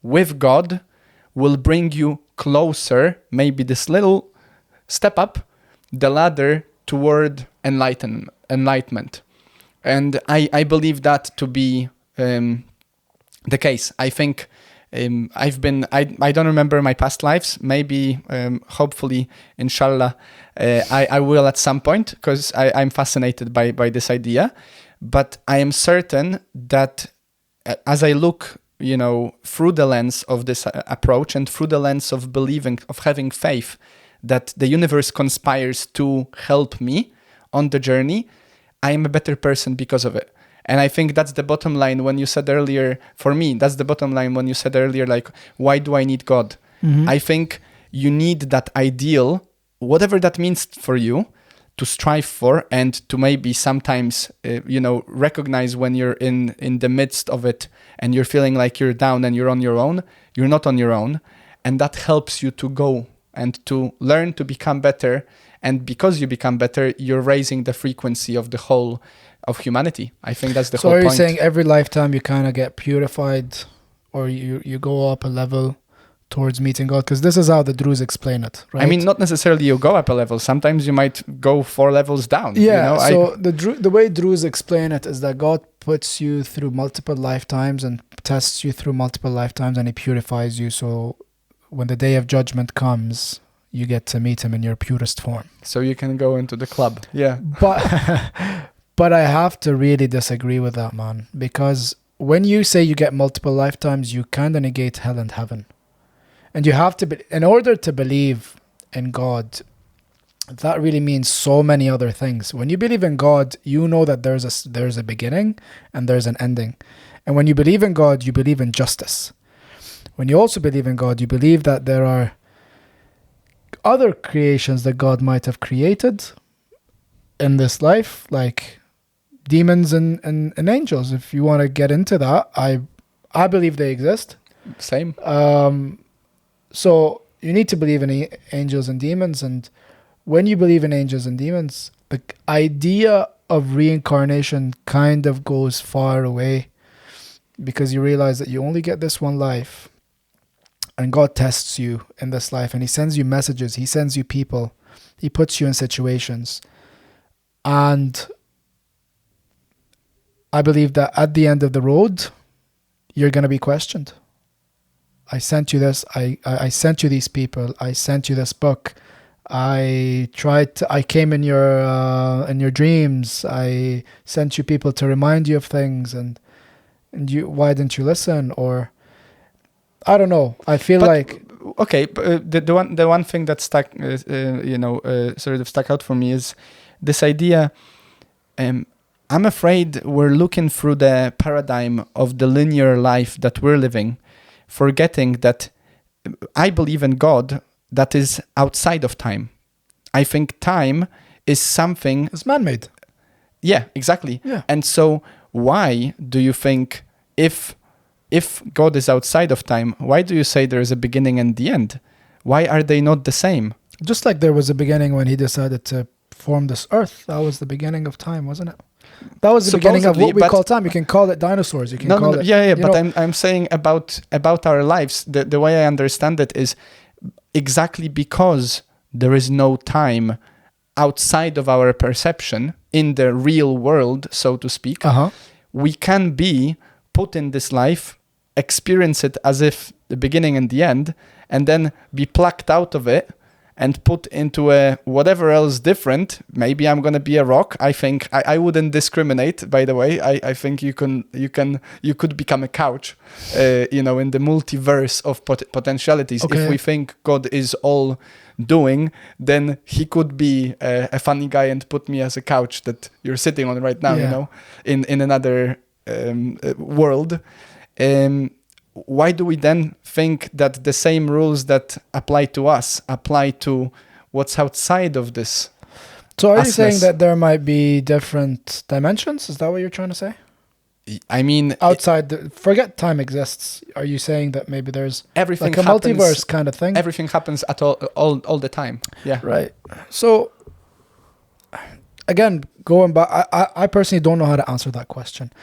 with God, will bring you closer, maybe this little step up the ladder toward enlightenment. And I believe that to be the case. I think I don't remember my past lives. Maybe, hopefully, inshallah, I will at some point, because I'm fascinated by this idea. But I am certain that as I look, through the lens of this approach and through the lens of believing, of having faith that the universe conspires to help me on the journey, I am a better person because of it. And I think that's the bottom line when you said earlier, for me, that's the bottom line when you said earlier, like, why do I need God? Mm-hmm. I think you need that ideal whatever that means for you, to strive for, and to maybe sometimes, recognize when you're in the midst of it and you're feeling like you're down and you're on your own. You're not on your own. And that helps you to go and to learn to become better. And because you become better, you're raising the frequency of the whole of humanity. I think that's the whole point. So are you saying every lifetime you kind of get purified, or you go up a level towards meeting God? Because this is how the Druze explain it, right? I mean, not necessarily you go up a level. Sometimes you might go 4 levels down. Yeah, so the way Druze explain it is that God puts you through multiple lifetimes and tests you through multiple lifetimes, and he purifies you. So when the day of judgment comes, you get to meet him in your purest form. So you can go into the club. Yeah. But I have to really disagree with that, man. Because when you say you get multiple lifetimes, you kind of negate hell and heaven. And you have to, in order to believe in God, that really means so many other things. When you believe in God, you know that there's a beginning and there's an ending. And when you believe in God, you believe in justice. When you also believe in God, you believe that there are other creations that God might have created in this life, like demons and angels. If you want to get into that, I believe they exist. Same. So you need to believe in angels and demons. And when you believe in angels and demons, the idea of reincarnation kind of goes far away, because you realize that you only get this one life, and God tests you in this life, and he sends you messages, he sends you people, he puts you in situations. And I believe that at the end of the road, you're going to be questioned. I sent you this. I sent you these people. I sent you this book. I came in your dreams. I sent you people to remind you of things, and why didn't you listen? Or I don't know. I feel like okay. The one thing that stuck, sort of stuck out for me is this idea. I'm afraid we're looking through the paradigm of the linear life that we're living, forgetting that I believe in God that is outside of time. I think time is something... It's man-made. Yeah, exactly. Yeah. And so why do you think if God is outside of time, why do you say there is a beginning and the end? Why are they not the same? Just like there was a beginning when he decided to form this earth. That was the beginning of time, wasn't it? That was the beginning of what we call time. You can call it dinosaurs. You can call it... Yeah, but I'm saying about our lives. The way I understand it is exactly because there is no time outside of our perception in the real world, so to speak. We can be put in this life, experience it as if the beginning and the end, and then be plucked out of it and put into a whatever else different. Maybe I'm gonna be a rock. I think I wouldn't discriminate. By the way, I think you could become a couch, in the multiverse of potentialities. Okay. If we think God is all doing, then he could be a funny guy and put me as a couch that you're sitting on right now. Yeah. In another world. Why do we then think that the same rules that apply to us apply to what's outside of this? So are you saying that there might be different dimensions? Is that what you're trying to say? I mean... forget time exists. Are you saying that maybe there's everything like a multiverse kind of thing? Everything happens at all the time. Yeah. Right. So, again, going back, I personally don't know how to answer that question.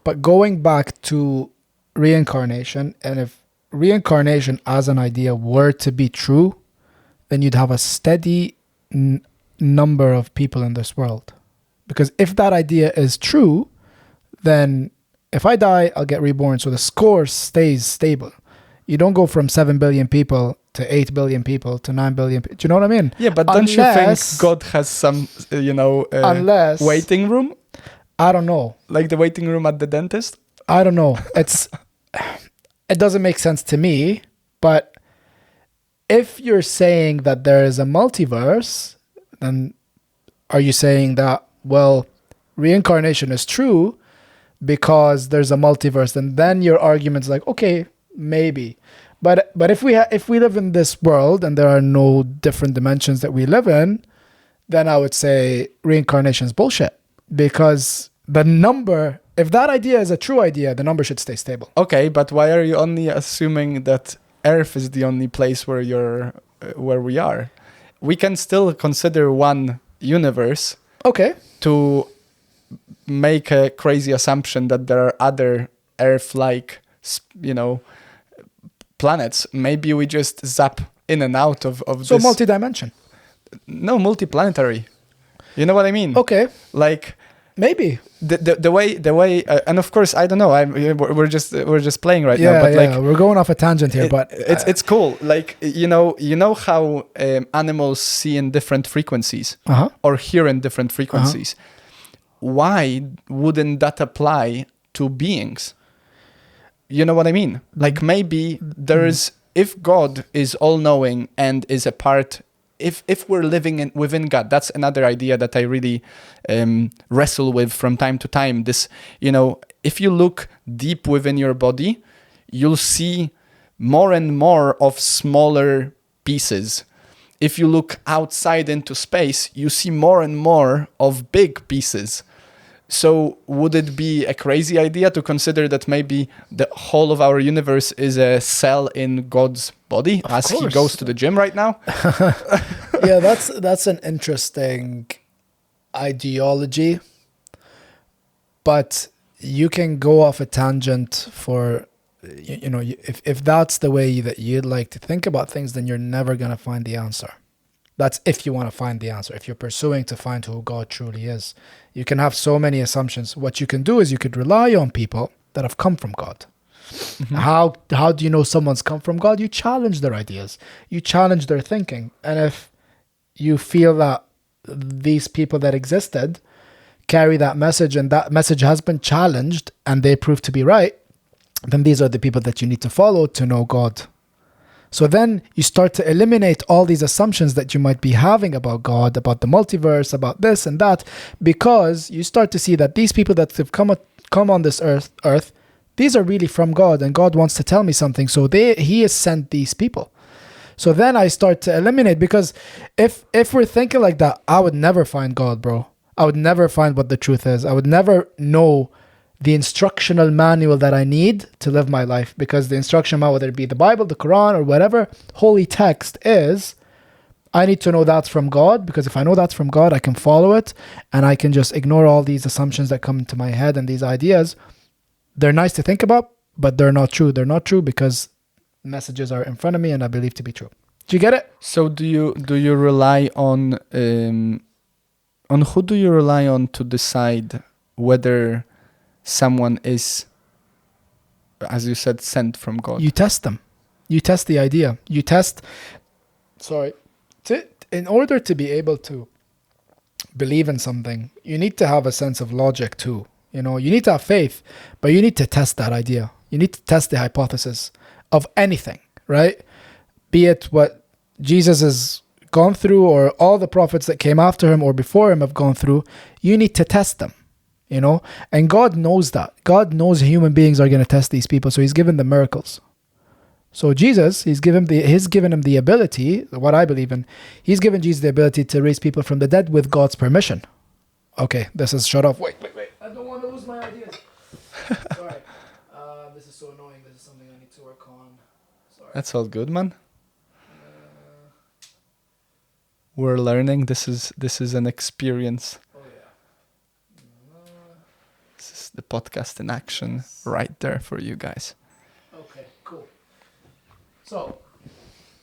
But going back to reincarnation, and if reincarnation as an idea were to be true, then you'd have a steady number of people in this world. Because if that idea is true, then if I die, I'll get reborn. So the score stays stable. You don't go from 7 billion people to 8 billion people to 9 billion. Do you know what I mean? Yeah, but don't you think God has some, waiting room? I don't know. Like the waiting room at the dentist? I don't know. It doesn't make sense to me, but if you're saying that there is a multiverse, then are you saying that, well, reincarnation is true because there's a multiverse? And then your argument's like, okay, maybe. But if we live in this world and there are no different dimensions that we live in, then I would say reincarnation is bullshit. Because the number, if that idea is a true idea, the number should stay stable. Okay, but why are you only assuming that Earth is the only place where where we are? We can still consider one universe. Okay. To make a crazy assumption that there are other Earth-like, planets. Maybe we just zap in and out of So this. multi-dimension. No, multiplanetary. You know what I mean? Okay. Like maybe the way, and of course I don't know. We're just playing right now. But like we're going off a tangent here. But it's cool. Like you know how animals see in different frequencies or hear in different frequencies. Why wouldn't that apply to beings? You know what I mean? Like maybe there's, if God is all-knowing and is a part, if we're living within God, that's another idea that I really wrestle with from time to time. This, if you look deep within your body, you'll see more and more of smaller pieces. If you look outside into space, you see more and more of big pieces. So would it be a crazy idea to consider that maybe the whole of our universe is a cell in God's body as he goes to the gym right now? Yeah, that's an interesting ideology. But you can go off a tangent for, if that's the way that you'd like to think about things, then you're never going to find the answer. That's if you want to find the answer. If you're pursuing to find who God truly is, you can have so many assumptions. What you can do is you could rely on people that have come from God. Mm-hmm. How do you know someone's come from God? You challenge their ideas. You challenge their thinking. And if you feel that these people that existed carry that message and that message has been challenged and they prove to be right, then these are the people that you need to follow to know God. So then you start to eliminate all these assumptions that you might be having about God, about the multiverse, about this and that, because you start to see that these people that have come on this earth, these are really from God, and God wants to tell me something. So he has sent these people. So then I start to eliminate, because if we're thinking like that, I would never find God, bro. I would never find what the truth is. I would never know the instructional manual that I need to live my life, because the instruction manual, whether it be the Bible, the Quran, or whatever holy text is, I need to know that's from God, because if I know that's from God, I can follow it and I can just ignore all these assumptions that come into my head and these ideas. They're nice to think about, but they're not true. They're not true because messages are in front of me and I believe to be true. Do you get it? So do you rely on who do you rely on to decide whether someone is, as you said, sent from God? You test them. You test the idea. You test. In order to be able to believe in something, you need to have a sense of logic too. You need to have faith, but you need to test that idea. You need to test the hypothesis of anything, right? Be it what Jesus has gone through or all the prophets that came after him or before him have gone through. You need to test them. And God knows that. God knows human beings are going to test these people, so he's given them miracles. So Jesus, he's given him the ability, what I believe in, he's given Jesus the ability to raise people from the dead with God's permission. Okay, this is shut off. Wait. I don't want to lose my ideas. Sorry. This is so annoying. This is something I need to work on. Sorry. That's all good, man. We're learning. This is an experience. The podcast in action right there for you guys. Okay, cool. So,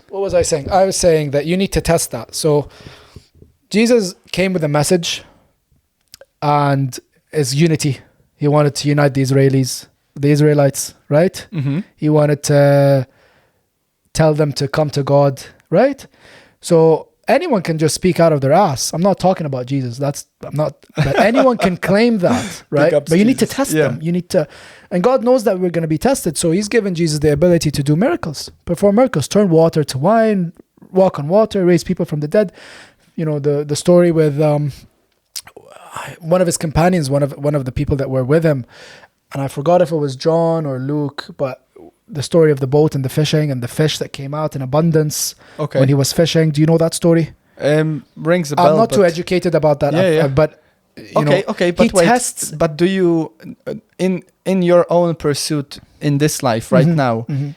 what was I saying? I was saying that you need to test that. So, Jesus came with a message and is unity. He wanted to unite the Israelites, right? Mm-hmm. He wanted to tell them to come to God, right? So, anyone can just speak out of their ass. I'm not talking about Jesus. But anyone can claim that, right? But you need to test them. You need to, and God knows that we're going to be tested. So he's given Jesus the ability to do miracles, perform miracles, turn water to wine, walk on water, raise people from the dead. The story with one of his companions, one of the people that were with him, and I forgot if it was John or Luke, but the story of the boat and the fishing and the fish that came out in abundance Okay. when he was fishing. Do you know that story? Rings a bell. I'm not too but- educated about that. Yeah. But you know, Okay, but he wait. tests. But do you, in your own pursuit in this life right Mhm, now, mhm.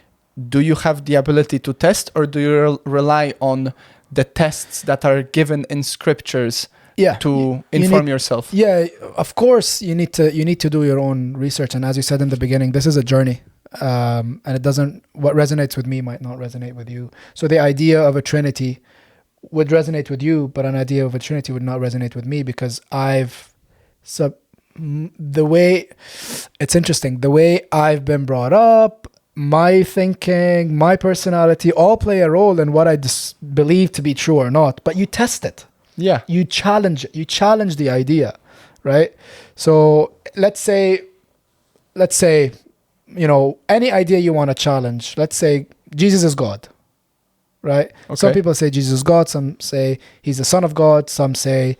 do you have the ability to test, or do you rely on the tests that are given in scriptures Yeah. to you inform need- yourself? Yeah, of course you need to do your own research, and as you said in the beginning, this is a journey, and it doesn't. What resonates with me might not resonate with you. So the idea of a Trinity would resonate with you, but an idea of a Trinity would not resonate with me because the way it's interesting, the way I've been brought up, my thinking, my personality, all play a role in what I believe to be true or not. But you test it. Yeah. You challenge it. You challenge the idea, right? So let's say, you know, any idea you want to challenge. Let's say Jesus is God, right? Okay. Some people say Jesus is God. Some say he's the Son of God. Some say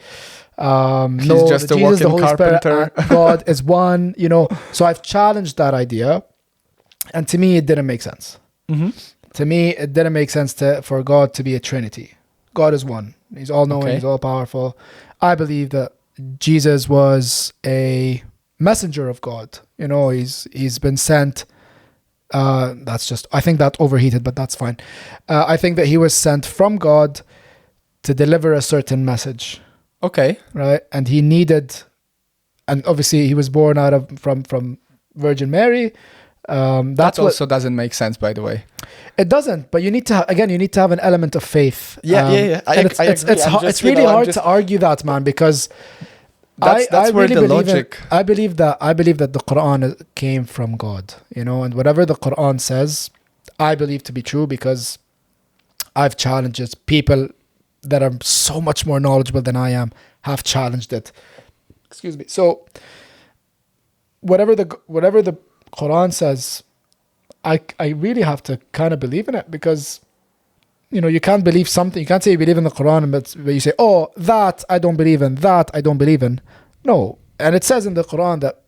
no, just a Jesus, the walking Holy Spirit, carpenter. and God is one. You know, so I've challenged that idea, and to me, it didn't make sense. Mm-hmm. To me, it didn't make sense for God to be a Trinity. God is one. He's all knowing. Okay. He's all powerful. I believe that Jesus was a messenger of God. You know, he's been sent. That's just, I think that overheated, but that's fine. I think that he was sent from God to deliver a certain message, Okay. right? And he needed, and obviously he was born out of from Virgin Mary. That That's what also doesn't make sense, by the way. it doesn't. But you need to have an element of faith. Yeah. And it's agree. I'm just, it's you really know, I'm hard just- to argue that, man, because That's where really the believe logic. I believe that the Quran came from God, you know, and whatever the Quran says, I believe to be true because I've challenged it. People that are so much more knowledgeable than I am have challenged it. Excuse me. So whatever the Quran says, I really have to kind of believe in it because, you know, you can't believe something. You can't say you believe in the Quran, but you say, oh, that I don't believe in, that I don't believe in. No. And it says in the Quran that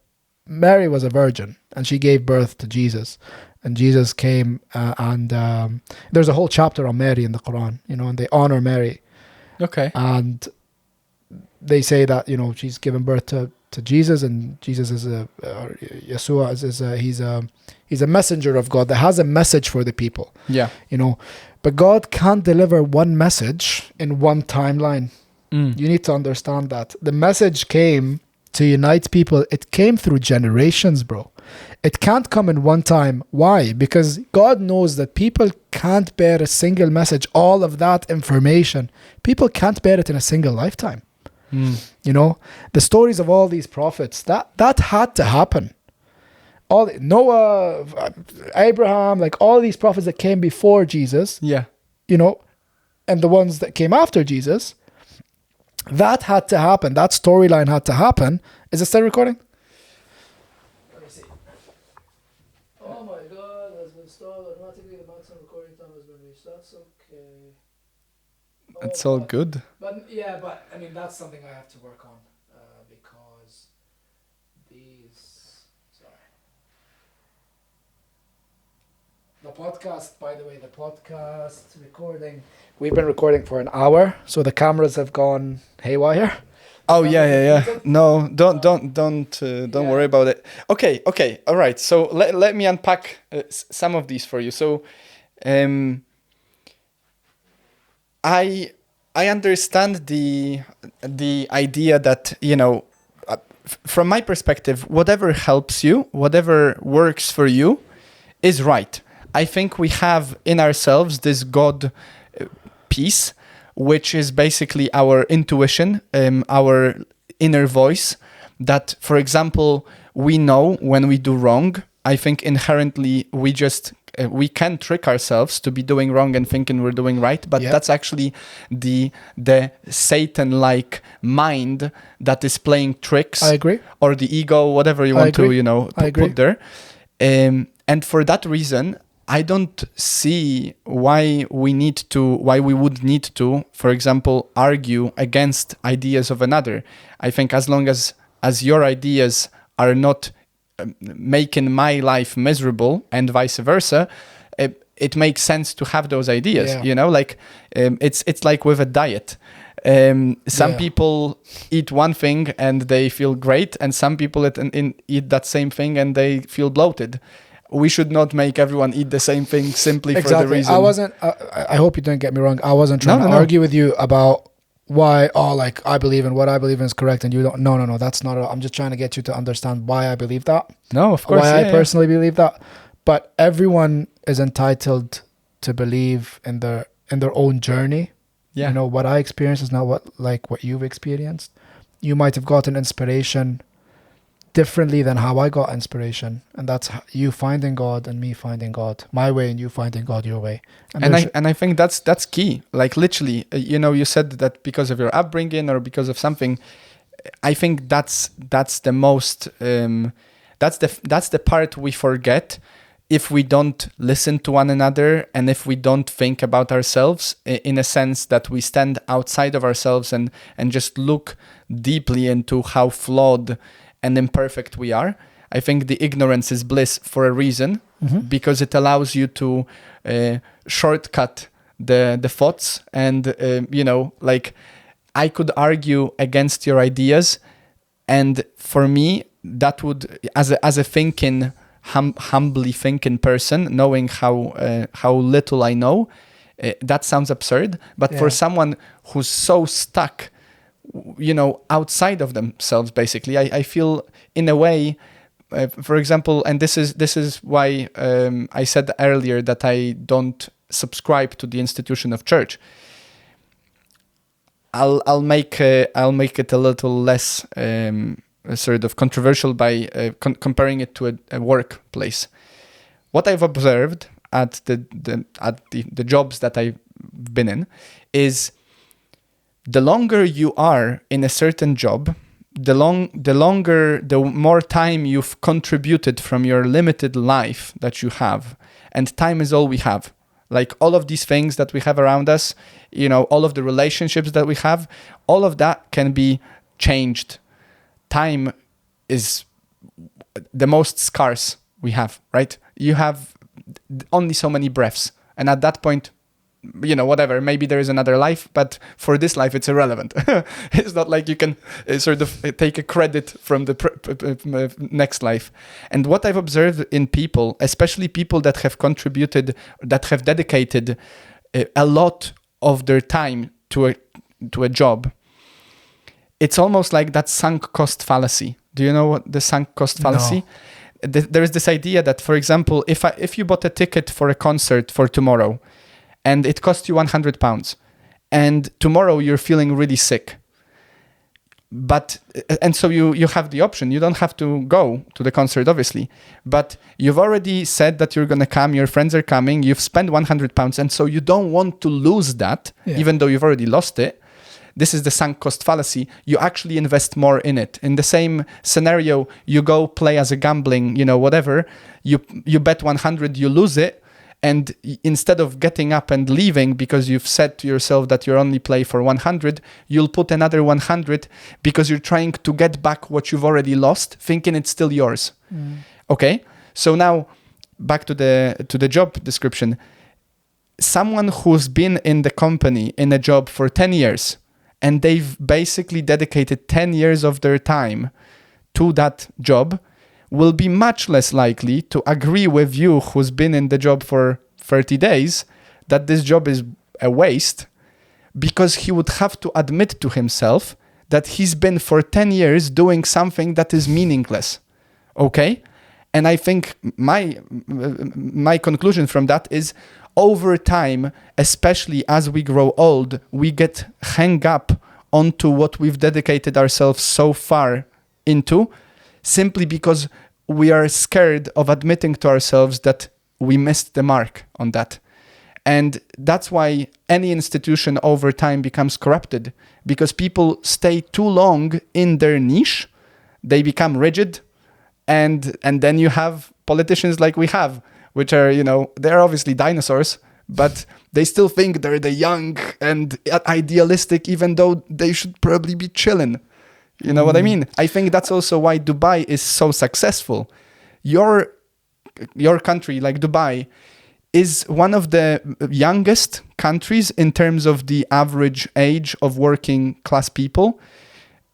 Mary was a virgin and she gave birth to Jesus. And Jesus came and there's a whole chapter on Mary in the Quran, you know, and they honor Mary. Okay. And they say that, you know, she's given birth to Jesus, and Jesus is Yeshua he's a messenger of God that has a message for the people, Yeah. you know. But God can't deliver one message in one timeline. You need to understand that. The message came to unite people. It came through generations, bro. It can't come in one time. Why? Because God knows that people can't bear a single message, all of that information. People can't bear it in a single lifetime. You know, the stories of all these prophets, that had to happen. All Noah, Abraham, like all these prophets that came before Jesus, Yeah. you know, and the ones that came after Jesus, that had to happen. That storyline had to happen. Is it still recording? Let me see. Oh my God, has been stalled automatically. The maximum recording time has been reached. That's okay. It's all good. But yeah, but I mean, that's something I have to work on because these. Sorry. The podcast, by the way, the podcast recording. We've been recording for an hour, so the cameras have gone haywire. Oh yeah. No, don't worry about it. Okay. All right. So let me unpack some of these for you. So, I understand the idea that, you know, from my perspective, whatever helps you, whatever works for you, is right. I think we have in ourselves this God piece, which is basically our intuition, our inner voice, that, for example, we know when we do wrong. I think inherently we can trick ourselves to be doing wrong and thinking we're doing right, but that's actually the Satan-like mind that is playing tricks. I agree. Or the ego, whatever you want to, you know, put there. And for that reason, I don't see why we would need to, for example, argue against ideas of another. I think as long as your ideas are not making my life miserable and vice versa, it makes sense to have those ideas. Yeah. You know, like it's like with a diet. Some Yeah. people eat one thing and they feel great, and some people eat that same thing and they feel bloated. We should not make everyone eat the same thing simply for the reason. I wasn't. I hope you don't get me wrong. I wasn't trying to argue with you about why. Oh, like I believe in what I believe in is correct, and you don't. No. That's not. I'm just trying to get you to understand why I believe that. No, of course. Why I personally believe that. But everyone is entitled to believe in their own journey. Yeah. You know, what I experienced is not what you've experienced. You might have gotten inspiration differently than how I got inspiration, and that's you finding God and me finding God my way, and you finding God your way. And I think that's key. Like literally, you said that because of your upbringing or because of something. I think that's the most that's the part we forget if we don't listen to one another, and if we don't think about ourselves in a sense that we stand outside of ourselves and just look deeply into how flawed and imperfect we are. I think the ignorance is bliss for a reason, because it allows you to shortcut the thoughts, and like I could argue against your ideas, and for me that would, as a thinking, humbly thinking person, knowing how little I know, that sounds absurd. But for someone who's so stuck, outside of themselves, basically, I feel in a way, for example, and this is why I said earlier that I don't subscribe to the institution of church. I'll make it a little less sort of controversial by comparing it to a workplace. What I've observed at the jobs that I've been in is, the longer you are in a certain job, the more time you've contributed from your limited life that you have. And time is all we have. Like all of these things that we have around us, all of the relationships that we have, all of that can be changed. Time is the most scarce we have, right? You have only so many breaths. And at that point, whatever, maybe there is another life, but for this life, it's irrelevant. It's not like you can sort of take a credit from the next life. And what I've observed in people, especially people that have contributed, that have dedicated a lot of their time to a job, it's almost like that sunk cost fallacy. Do you know what the sunk cost fallacy? No. There is this idea that, for example, if you bought a ticket for a concert for tomorrow, and it cost you £100, and tomorrow you're feeling really sick, and so you have the option. You don't have to go to the concert, obviously, but you've already said that you're going to come, your friends are coming, you've spent £100, and so you don't want to lose that, even though you've already lost it. This is the sunk cost fallacy. You actually invest more in it. In the same scenario, you go play as a gambling, whatever, you bet 100, you lose it, and instead of getting up and leaving because you've said to yourself that you only play for 100, you'll put another 100 because you're trying to get back what you've already lost, thinking it's still yours. Okay? So now, back to the job description. Someone who's been in the company, in a job for 10 years, and they've basically dedicated 10 years of their time to that job, will be much less likely to agree with you who's been in the job for 30 days that this job is a waste, because he would have to admit to himself that he's been for 10 years doing something that is meaningless. Okay? And I think my conclusion from that is, over time, especially as we grow old, we get hung up onto what we've dedicated ourselves so far into, simply because we are scared of admitting to ourselves that we missed the mark on that. And that's why any institution over time becomes corrupted, because people stay too long in their niche, they become rigid, and then you have politicians like we have, which are, they're obviously dinosaurs, but they still think they're the young and idealistic, even though they should probably be chilling. You know what I mean? I think that's also why Dubai is so successful, your country, like Dubai, is one of the youngest countries in terms of the average age of working class people.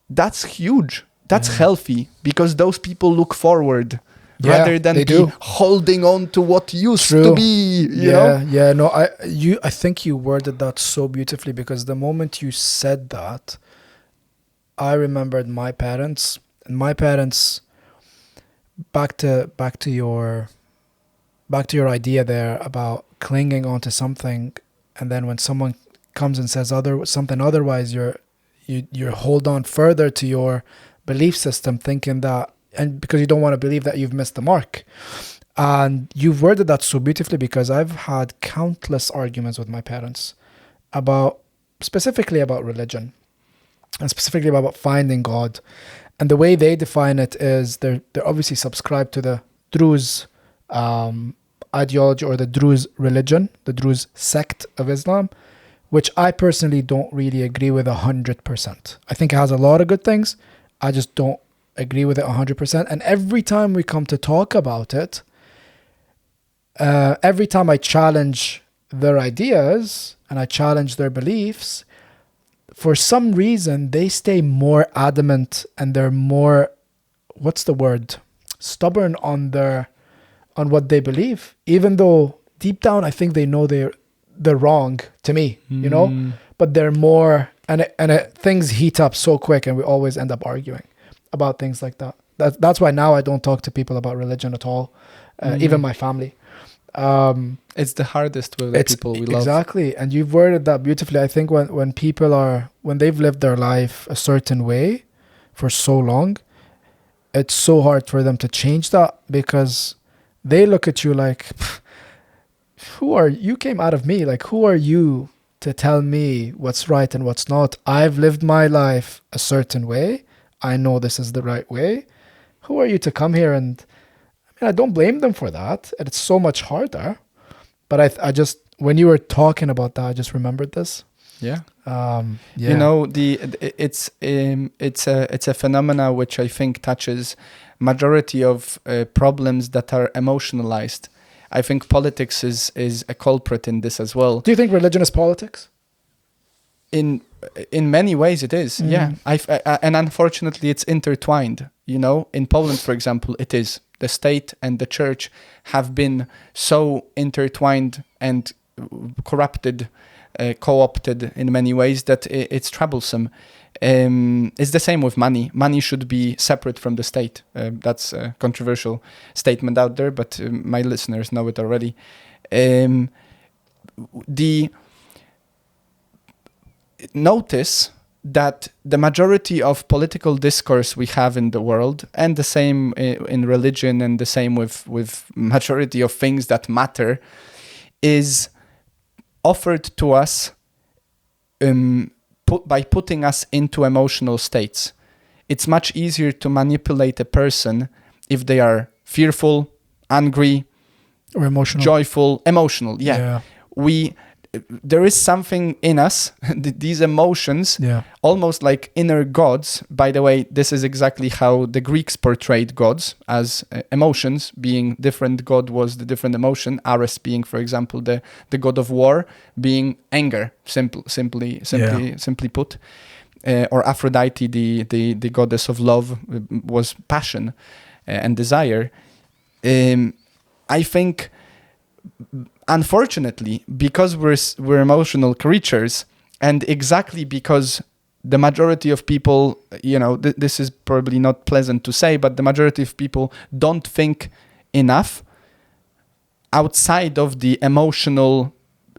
That's huge. That's healthy, because those people look forward rather than they be do. holding on to what used to True. be, you know? Yeah, no, I think you worded that so beautifully, because the moment you said that, I remembered my parents, and my parents, back to your idea there about clinging onto something, and then when someone comes and says something otherwise, you hold on further to your belief system, thinking that, and because you don't want to believe that you've missed the mark. And you've worded that so beautifully, because I've had countless arguments with my parents specifically about religion, and specifically about finding God. And the way they define it is they're obviously subscribed to the Druze ideology, or the Druze religion, the Druze sect of Islam, which I personally don't really agree with 100%. I think it has a lot of good things. I just don't agree with it 100%. And every time we come to talk about it, every time I challenge their ideas and I challenge their beliefs, for some reason they stay more adamant, and they're more, what's the word, stubborn on what they believe, even though deep down I think they know they're wrong to me, you know, but they're more, and things heat up so quick, and we always end up arguing about things like that. That's why now I don't talk to people about religion at all, even my family. It's the hardest with the people we love. Exactly. And you've worded that beautifully. I think when people when they've lived their life a certain way for so long, it's so hard for them to change that, because they look at you like, you came out of me. Like, who are you to tell me what's right and what's not? I've lived my life a certain way. I know this is the right way. Who are you to come here? And I don't blame them for that. And it's so much harder. But I just, when you were talking about that, I just remembered this. Yeah. Yeah. You know, it's a phenomena which I think touches majority of problems that are emotionalized. I think politics is a culprit in this as well. Do you think religion is politics? In many ways it is. Yeah. And unfortunately it's intertwined. You know, in Poland, for example, it is. The state and the church have been so intertwined and corrupted, co-opted in many ways that it's troublesome. It's the same with money. Money should be separate from the state. That's a controversial statement out there, but my listeners know it already. Notice that the majority of political discourse we have in the world, and the same in religion, and the same with majority of things that matter, is offered to us by putting us into emotional states. It's much easier to manipulate a person if they are fearful, angry, or emotional, joyful, emotional. Yeah. There is something in us, these emotions, almost like inner gods. By the way, this is exactly how the Greeks portrayed gods, as emotions, being different god was the different emotion. Ares being, for example, the god of war, being anger, simply put. Or Aphrodite, the goddess of love, was passion and desire. I think, unfortunately, because we're emotional creatures, and exactly because the majority of people, you know, this is probably not pleasant to say, but the majority of people don't think enough outside of the emotional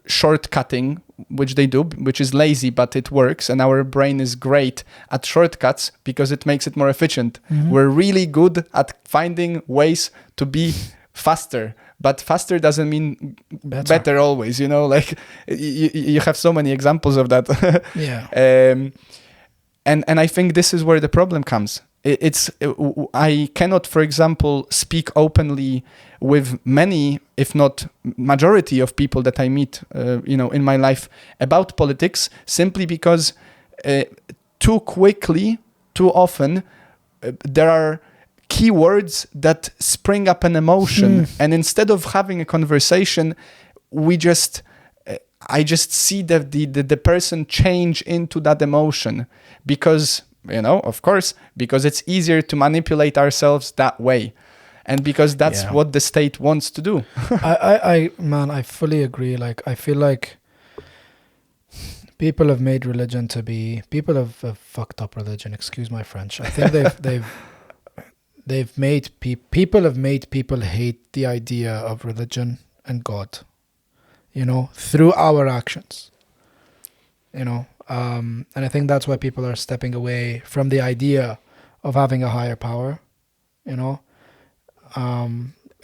shortcutting, which they do, which is lazy, but it works. And our brain is great at shortcuts because it makes it more efficient. We're really good at finding ways to be faster. But faster doesn't mean better always, you know, like you have so many examples of that. And I think this is where the problem comes. I cannot, for example, speak openly with many, if not majority of people that I meet, in my life about politics, simply because too quickly, too often, there are keywords that spring up an emotion. And instead of having a conversation, I just see the person change into that emotion because, of course, because it's easier to manipulate ourselves that way. And because that's what the state wants to do. I fully agree. Like, I feel like people have made religion to be, people have fucked up religion. Excuse my French. I think they've made people have made people hate the idea of religion and God, through our actions, and I think that's why people are stepping away from the idea of having a higher power,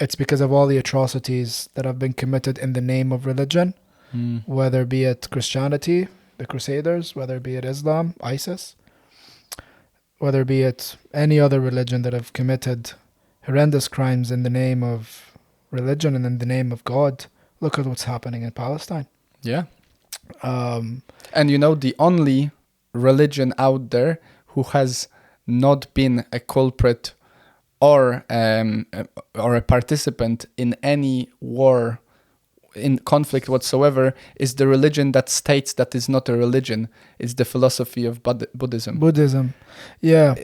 it's because of all the atrocities that have been committed in the name of religion, whether be it Christianity, the Crusaders, whether be it Islam, ISIS, whether be it any other religion that have committed horrendous crimes in the name of religion and in the name of God. Look at what's happening in Palestine. Yeah. And the only religion out there who has not been a culprit or a participant in any war, in conflict whatsoever, is the religion that states that is not a religion. It's the philosophy of Buddhism. Buddhism, yeah.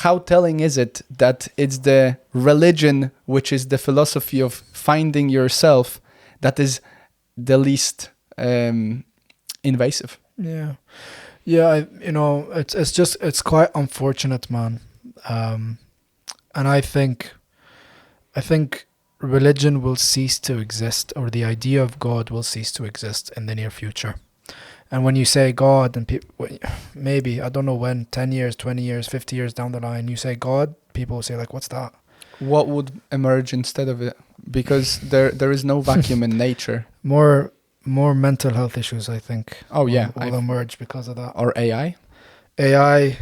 How telling is it that it's the religion which is the philosophy of finding yourself that is the least invasive? Yeah. It's quite unfortunate, man. And I think religion will cease to exist, or the idea of God will cease to exist in the near future. And when you say God, and maybe, I don't know when, 10 years, 20 years, 50 years down the line, you say God, people will say, like, what's that? What would emerge instead of it? Because there is no vacuum in nature. More mental health issues, I think. Oh, yeah. Will emerge because of that. Or AI. AI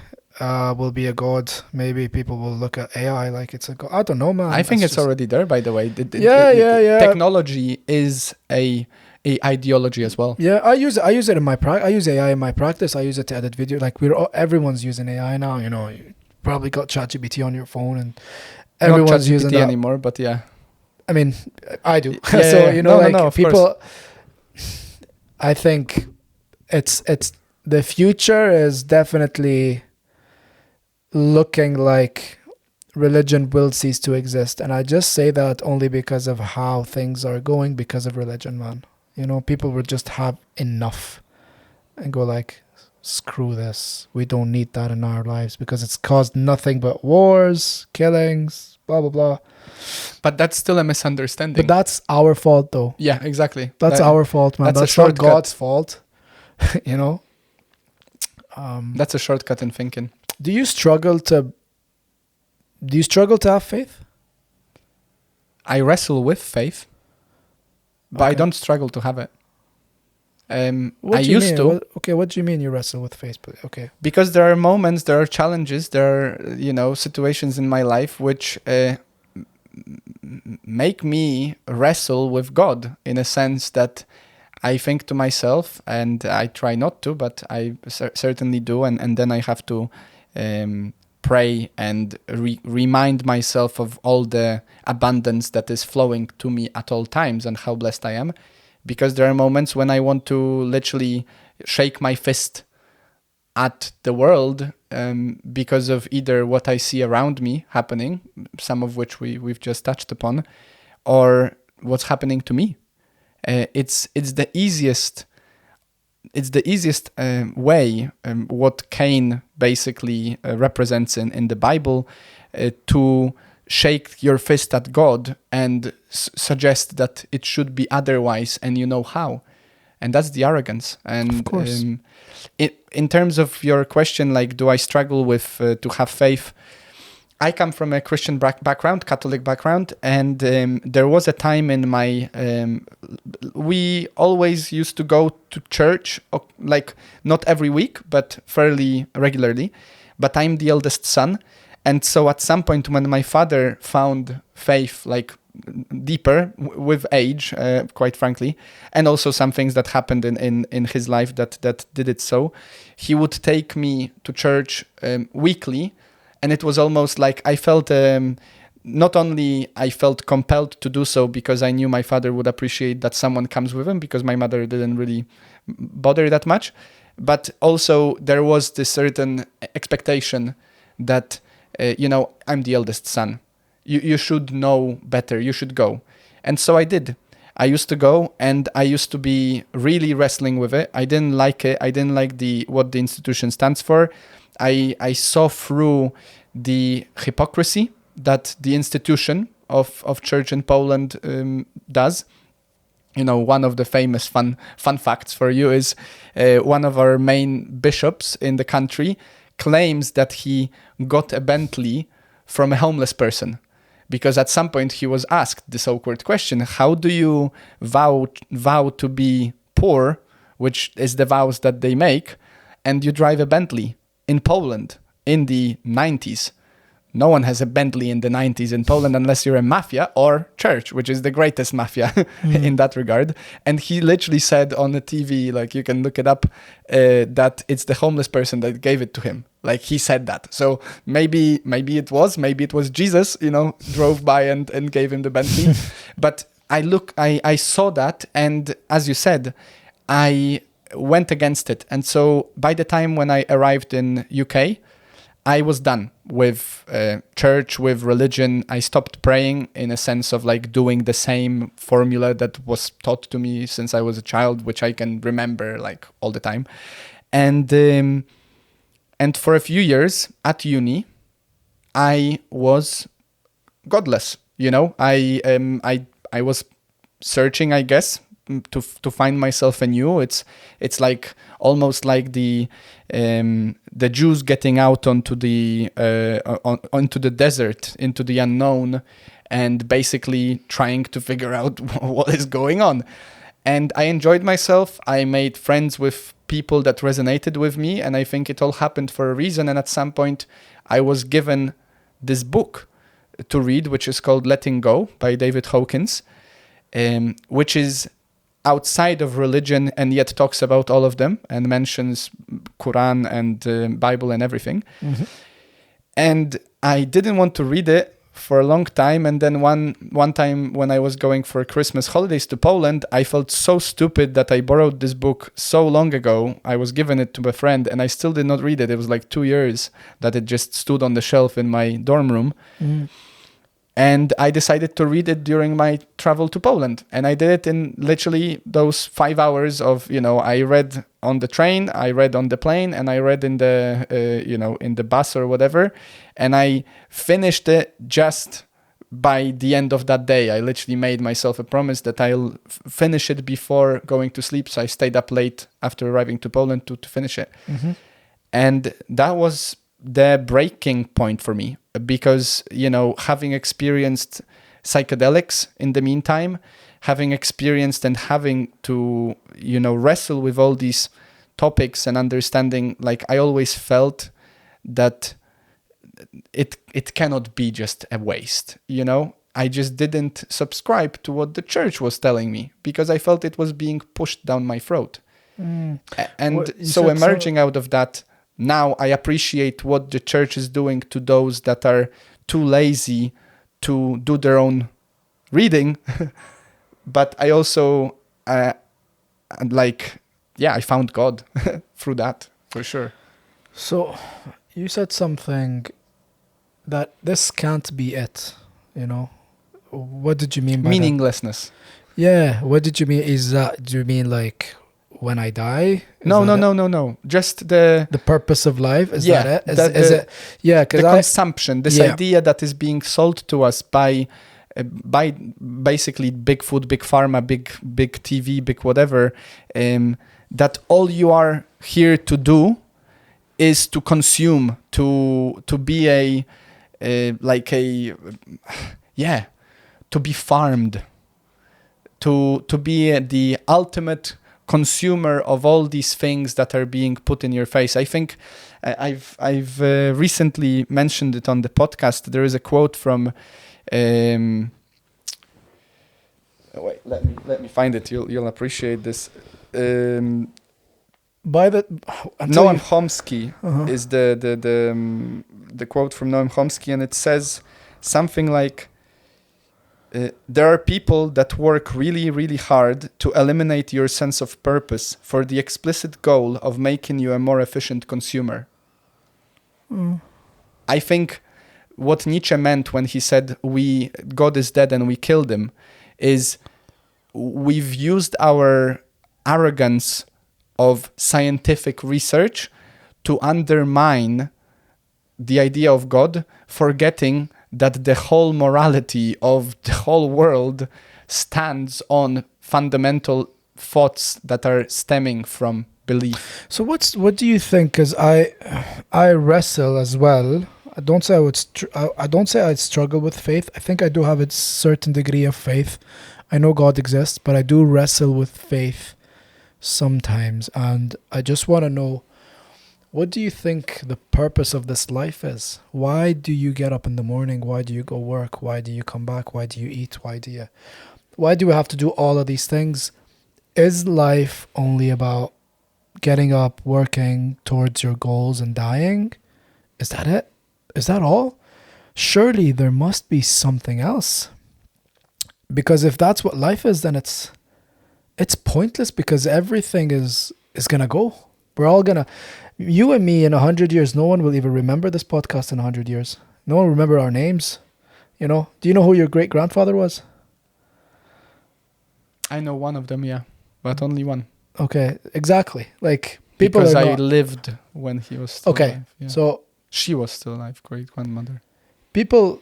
will be a god. Maybe people will look at AI like it's a god. I don't know, man. I think it's already there, by the way. Yeah. Technology is a ideology as well. Yeah, I use it in my I use AI in my practice. I use it to edit video. Like, everyone's using AI now. You probably got ChatGPT on your phone, and everyone's not using ChatGPT that anymore. But yeah, I mean, I do. Yeah, So no, people. Course. I think it's the future is definitely looking like religion will cease to exist, and I just say that only because of how things are going because of religion, man. People would just have enough and go like, screw this. We don't need that in our lives because it's caused nothing but wars, killings, blah, blah, blah. But that's still a misunderstanding. But that's our fault, though. Yeah, exactly. That's our fault, man. That's not God's fault. That's a shortcut in thinking. Do you struggle to have faith? I wrestle with faith, but I don't struggle to have it. I used to. What do you mean you wrestle with faith? Okay. Because there are moments, there are challenges, there are, situations in my life which make me wrestle with God, in a sense that I think to myself, and I try not to, but I certainly do, and then I have to pray and remind myself of all the abundance that is flowing to me at all times and how blessed I am. Because there are moments when I want to literally shake my fist at the world because of either what I see around me happening, some of which we've just touched upon, or what's happening to me. It's the easiest way, what Cain basically represents in the Bible, to shake your fist at God and suggest that it should be otherwise, and you know how. And that's the arrogance. And of course. In terms of your question, like, do I struggle with to have faith? I come from a Christian background, Catholic background, and there was a time in my... we always used to go to church, like not every week, but fairly regularly. But I'm the eldest son. And so at some point when my father found faith, like deeper with age, quite frankly, and also some things that happened in his life that did it so, he would take me to church weekly. And it was almost like I felt, not only I felt compelled to do so because I knew my father would appreciate that someone comes with him, because my mother didn't really bother that much, but also there was this certain expectation that, I'm the eldest son. You should know better. You should go. And so I did. I used to go, and I used to be really wrestling with it. I didn't like it. I didn't like what the institution stands for. I saw through the hypocrisy that the institution of church in Poland does. One of the famous fun facts for you is one of our main bishops in the country claims that he got a Bentley from a homeless person, because at some point he was asked this awkward question: how do you vow to be poor, which is the vows that they make, and you drive a Bentley in Poland in the 90s? No one has a Bentley in the 90s in Poland unless you're a mafia or church, which is the greatest mafia in that regard. And he literally said on the TV, like you can look it up, that it's the homeless person that gave it to him. Like he said that. So maybe it was Jesus, drove by and gave him the Bentley. But I saw that, and as you said, I went against it. And so by the time when I arrived in UK, I was done with church, with religion. I stopped praying, in a sense of like doing the same formula that was taught to me since I was a child, which I can remember like all the time. And for a few years at uni, I was godless. I was searching, I guess, to find myself anew. It's like almost like the Jews getting out onto the desert, into the unknown, and basically trying to figure out what is going on. And I enjoyed myself. I made friends with people that resonated with me, and I think it all happened for a reason. And at some point, I was given this book to read, which is called Letting Go by David Hawkins, which is outside of religion and yet talks about all of them and mentions Quran and Bible and everything. Mm-hmm. And I didn't want to read it for a long time. And then one time when I was going for Christmas holidays to Poland, I felt so stupid that I borrowed this book so long ago. I was given it to a friend and I still did not read it. It was like 2 years that it just stood on the shelf in my dorm room. Mm. And I decided to read it during my travel to Poland. And I did it in literally those 5 hours of, I read on the train, I read on the plane, and I read in the, in the bus or whatever. And I finished it just by the end of that day. I literally made myself a promise that I'll finish it before going to sleep. So I stayed up late after arriving to Poland to finish it. Mm-hmm. And that was the breaking point for me, because, having experienced psychedelics in the meantime, having experienced and having to, wrestle with all these topics and understanding, like I always felt that it cannot be just a waste, I just didn't subscribe to what the church was telling me because I felt it was being pushed down my throat. And so emerging out of that, now I appreciate what the church is doing to those that are too lazy to do their own reading. But I also, I found God through that, for sure. So you said something that this can't be it, What did you mean by meaninglessness? That? Yeah, what did you mean? Do you mean like when I die? No. Just the purpose of life. Is that it? Is it? Yeah, because the consumption, this idea that is being sold to us by basically big food, big pharma, big TV, big whatever. That all you are here to do is to consume, to be to be farmed, to be the ultimate consumer of all these things that are being put in your face. I think I've recently mentioned it on the podcast. There is a quote from wait, let me find it. You'll appreciate this. by the until Noam you, Chomsky is the quote from Noam Chomsky, and it says something like, there are people that work really, really hard to eliminate your sense of purpose for the explicit goal of making you a more efficient consumer. I think what Nietzsche meant when he said God is dead and we killed him is we've used our arrogance of scientific research to undermine the idea of God, forgetting that the whole morality of the whole world stands on fundamental thoughts that are stemming from belief. So what do you think? Because I wrestle as well. I don't say I don't say I struggle with faith. I think I do have a certain degree of faith. I know God exists, but I do wrestle with faith sometimes, and I just want to know, what do you think the purpose of this life is? Why do you get up in the morning? Why do you go work? Why do you come back? Why do you eat? Why do we have to do all of these things? Is life only about getting up, working towards your goals and dying? Is that it? Is that all? Surely there must be something else. Because if that's what life is, then it's pointless, because everything is gonna go. We're all gonna, you and me in 100 years, no one will even remember this podcast in 100 years. No one will remember our names. You know, do you know who your great grandfather was? I know one of them, yeah, but only one. Okay, exactly. Like, people because are I not, lived when he was still okay, alive. Yeah. so She was still alive, great grandmother. people,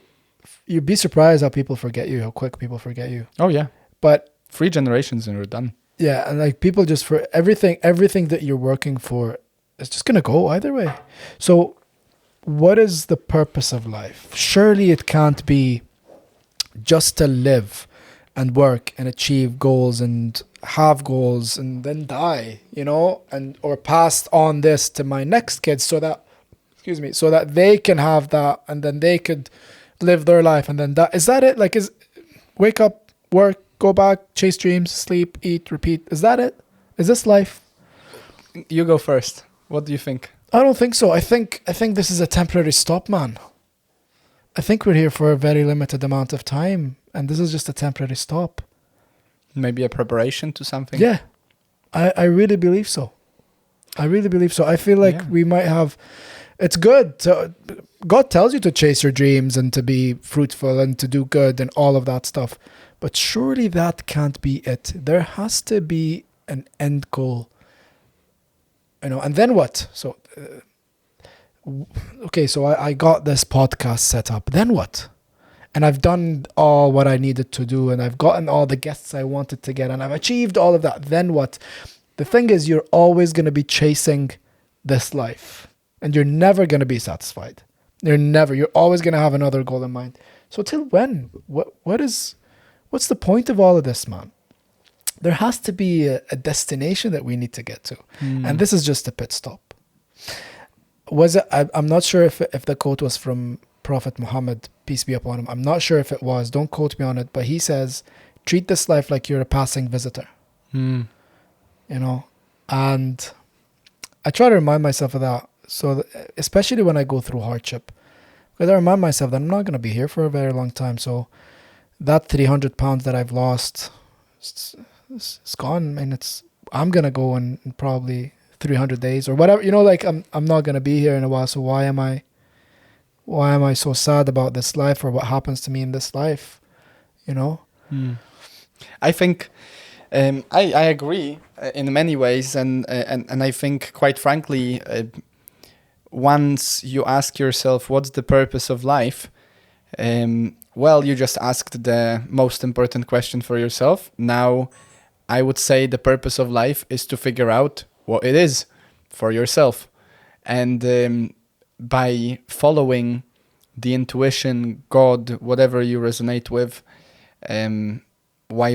you'd be surprised how people forget you, how quick people forget you. Oh yeah, But 3 generations and we're done. yeah, and like, people just, for everything that you're working for, it's just gonna go either way. So what is the purpose of life? Surely it can't be just to live and work and achieve goals and have goals and then die, you know, and or pass on this to my next kids so that, so that they can have that and then they could live their life and then that. Is that it? Like, is wake up, work, go back, chase dreams, sleep, eat, repeat. Is that it? Is this life? You go first. What do you think? I don't think so. I think this is a temporary stop, man. I think we're here for a very limited amount of time, and this is just a temporary stop. Maybe a preparation to something? Yeah, I really believe so. I really believe so. I feel like we might have... It's good. God tells you to chase your dreams and to be fruitful and to do good and all of that stuff. But surely that can't be it. There has to be an end goal. You know, and then what? So... okay, so I got this podcast set up. Then what? And I've done all what I needed to do, and I've gotten all the guests I wanted to get, and I've achieved all of that. Then what? The thing is, you're always going to be chasing this life, and you're never going to be satisfied. You're always going to have another goal in mind. So till when? What's the point of all of this, man? There has to be a destination that we need to get to. And this is just a pit stop. Was it? I'm not sure if the quote was from Prophet Muhammad, peace be upon him. I'm not sure if it was. Don't quote me on it. But he says, treat this life like you're a passing visitor. You know? And I try to remind myself of that. So especially when I go through hardship. Because I remind myself that I'm not going to be here for a very long time. So that 300 pounds that I've lost, it's gone. And I'm going to go in probably 300 days or whatever, you know, like I'm not going to be here in a while. So why am I so sad about this life or what happens to me in this life? You know? I think I agree in many ways. And I think, quite frankly, once you ask yourself, what's the purpose of life? Well, you just asked the most important question for yourself. Now, I would say the purpose of life is to figure out what it is for yourself. And by following the intuition, God, whatever you resonate with, by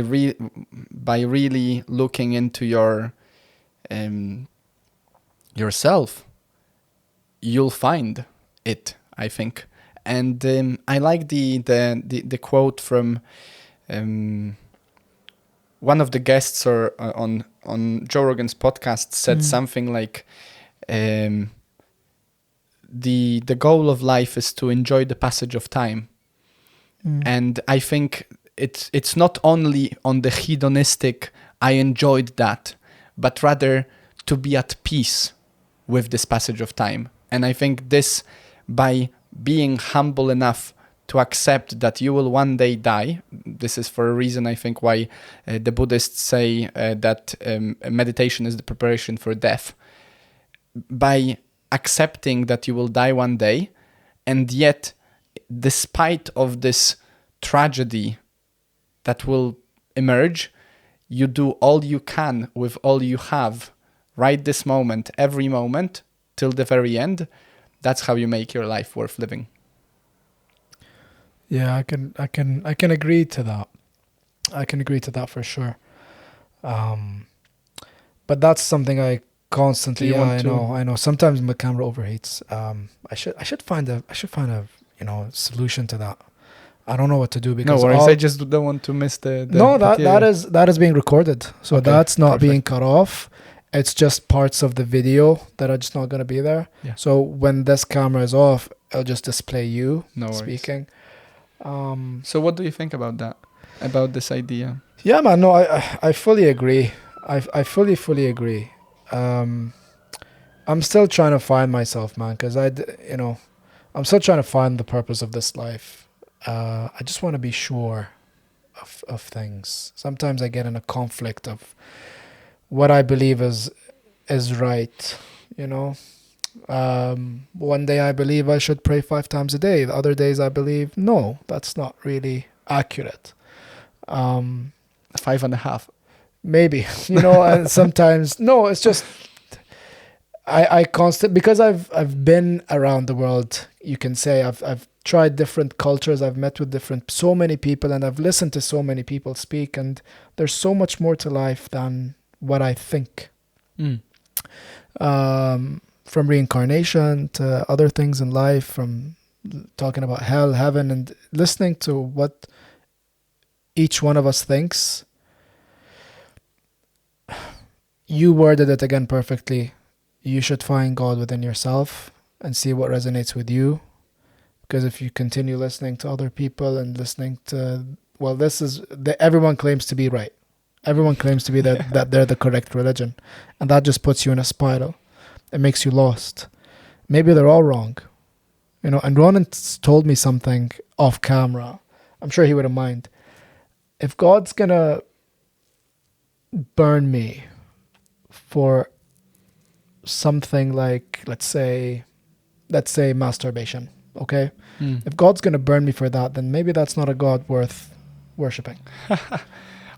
really looking into yourself, you'll find it, I think. And I like the quote from one of the guests or on Joe Rogan's podcast said something like, the goal of life is to enjoy the passage of time. And I think it's not only on the hedonistic, I enjoyed that, but rather to be at peace with this passage of time. And I think this, by being humble enough to accept that you will one day die, this is for a reason, I think, why the Buddhists say that meditation is the preparation for death. By accepting that you will die one day, and yet, despite of this tragedy that will emerge, you do all you can with all you have right this moment, every moment, till the very end. That's how you make your life worth living. Yeah, I can agree to that. I can agree to that for sure. But that's something I constantly. Yeah, I know. Sometimes my camera overheats. I should find a solution to that. I don't know what to do because no worries. I just don't want to miss the no, material. that is being recorded, so Okay, that's not perfect. being cut off. It's just parts of the video that are just not going to be there. Yeah. So when this camera is off, it'll just display you No worries. speaking. So what do you think about that? About this idea? Yeah, man. No, I fully agree. I fully agree. I'm still trying to find myself, man, because I'm still trying to find the purpose of this life. I just want to be sure of things. Sometimes I get in a conflict of what I believe is right. One day I believe I should pray 5 times a day. The other days I believe no, that's not really accurate. 5.5. Maybe, and sometimes no, it's just I because I've been around the world. You can say I've tried different cultures. I've met with so many people, and I've listened to so many people speak. And there's so much more to life than what I think. From reincarnation to other things in life, from talking about hell, heaven, and listening to what each one of us thinks. You worded it again perfectly. You should find God within yourself and see what resonates with you. Because if you continue listening to other people and listening to, everyone claims to be right. Everyone claims to be that they're the correct religion. And that just puts you in a spiral. It makes you lost. Maybe they're all wrong. And Ronan told me something off camera. I'm sure he wouldn't mind. If God's going to burn me for something like, let's say masturbation, okay? If God's going to burn me for that, then maybe that's not a God worth worshipping.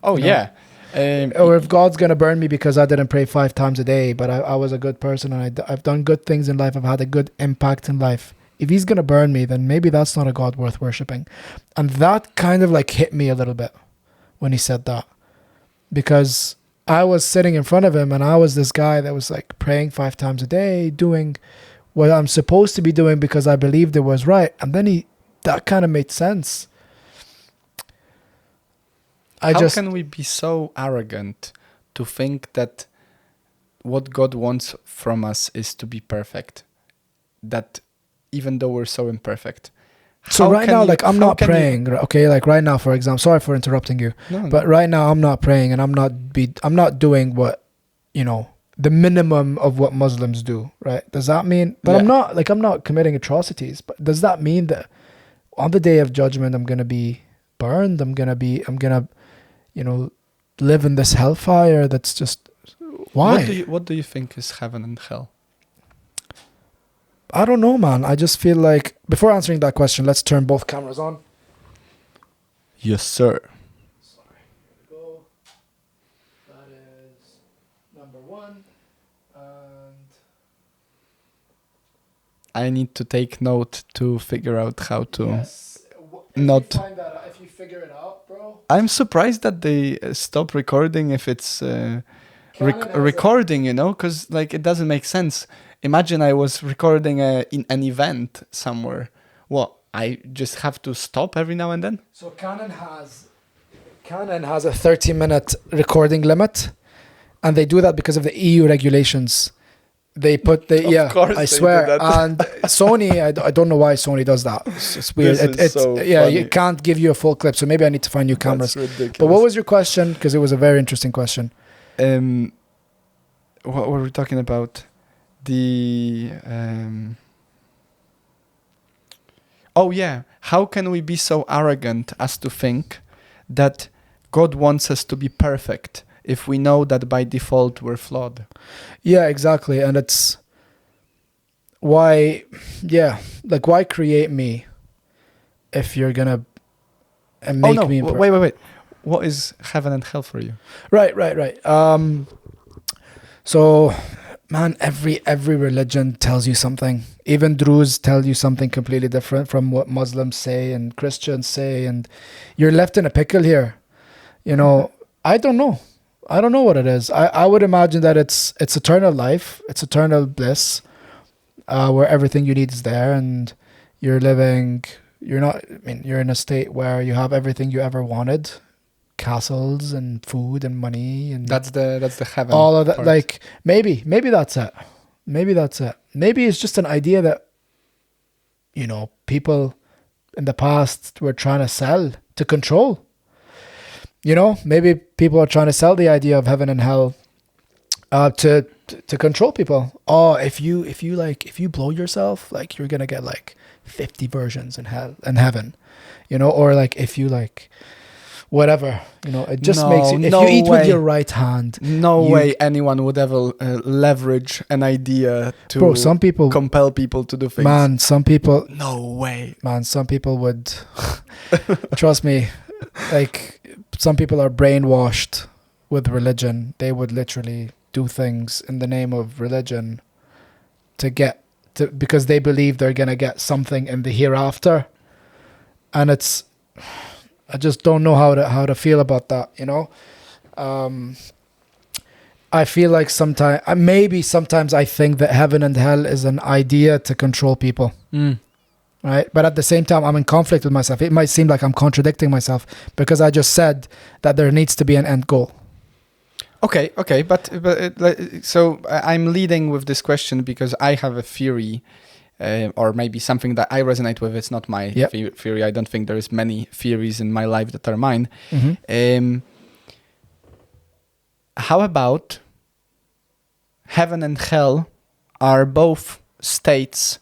Oh, yeah. Or if God's going to burn me because I didn't pray 5 times a day, but I was a good person and I've done good things in life, I've had a good impact in life. If he's going to burn me, then maybe that's not a God worth worshipping. And that kind of like hit me a little bit when he said that. Because I was sitting in front of him and I was this guy that was like praying 5 times a day, doing what I'm supposed to be doing because I believed it was right. And then that kind of made sense. How can we be so arrogant to think that what God wants from us is to be perfect? That even though we're so imperfect. So right now, like I'm not praying, okay? Like right now, for example, sorry for interrupting you, but right now I'm not praying and I'm not doing what, the minimum of what Muslims do, right? Does that mean that I'm not committing atrocities? But does that mean that on the day of judgment I'm gonna be burned? I'm gonna live in this hellfire? That's just why? What do you think is heaven and hell? I don't know, man. I just feel like before answering that question, let's turn both cameras on. Yes, sir. Sorry. Here we go. That is number 1. And I need to take note to figure out how to if you figure it out, bro. I'm surprised that they stop recording if it's recording, because like it doesn't make sense. Imagine I was recording in an event somewhere. What? I just have to stop every now and then? So Canon has Canon has a 30-minute recording limit, and they do that because of the EU regulations. They put the Of course I they swear. do that. And Sony, I don't know why Sony does that. It's weird. This is so you funny. can't give you a full clip. So maybe I need to find new cameras. That's ridiculous. But what was your question? Because it was a very interesting question. What were we talking about? The oh yeah, how can we be so arrogant as to think that God wants us to be perfect if we know that by default we're flawed? Yeah, exactly. And it's why create me if you're gonna make me wait. What is heaven and hell for you? Right. So, man, every religion tells you something. Even Druze tell you something completely different from what Muslims say and Christians say, and you're left in a pickle here. You know, I don't know what it is. I would imagine that it's eternal life, it's eternal bliss, where everything you need is there, and you're in a state where you have everything you ever wanted. Castles and food and money, and That's the heaven. all of that. part. Like maybe that's it. Maybe it's just an idea that, you know, people in the past were trying to sell to control. You know, maybe people are trying to sell the idea of heaven and hell to control people. Oh, if you blow yourself, like you're gonna get like 50 versions in hell and heaven, you know, or like if you like whatever, you know, it just makes you, if you eat with your right hand. No way anyone would ever leverage an idea to Bro, some people compel people to do things. Man, some people would trust me, like some people are brainwashed with religion. They would literally do things in the name of religion because they believe they're gonna get something in the hereafter. And I just don't know how to feel about that, you know. I feel like sometimes I think that heaven and hell is an idea to control people. Right? But at the same time, I'm in conflict with myself. It might seem like I'm contradicting myself because I just said that there needs to be an end goal. Okay, but so I'm leading with this question because I have a theory, or maybe something that I resonate with. It's not my theory. I don't think there's many theories in my life that are mine. Mm-hmm. How about heaven and hell are both states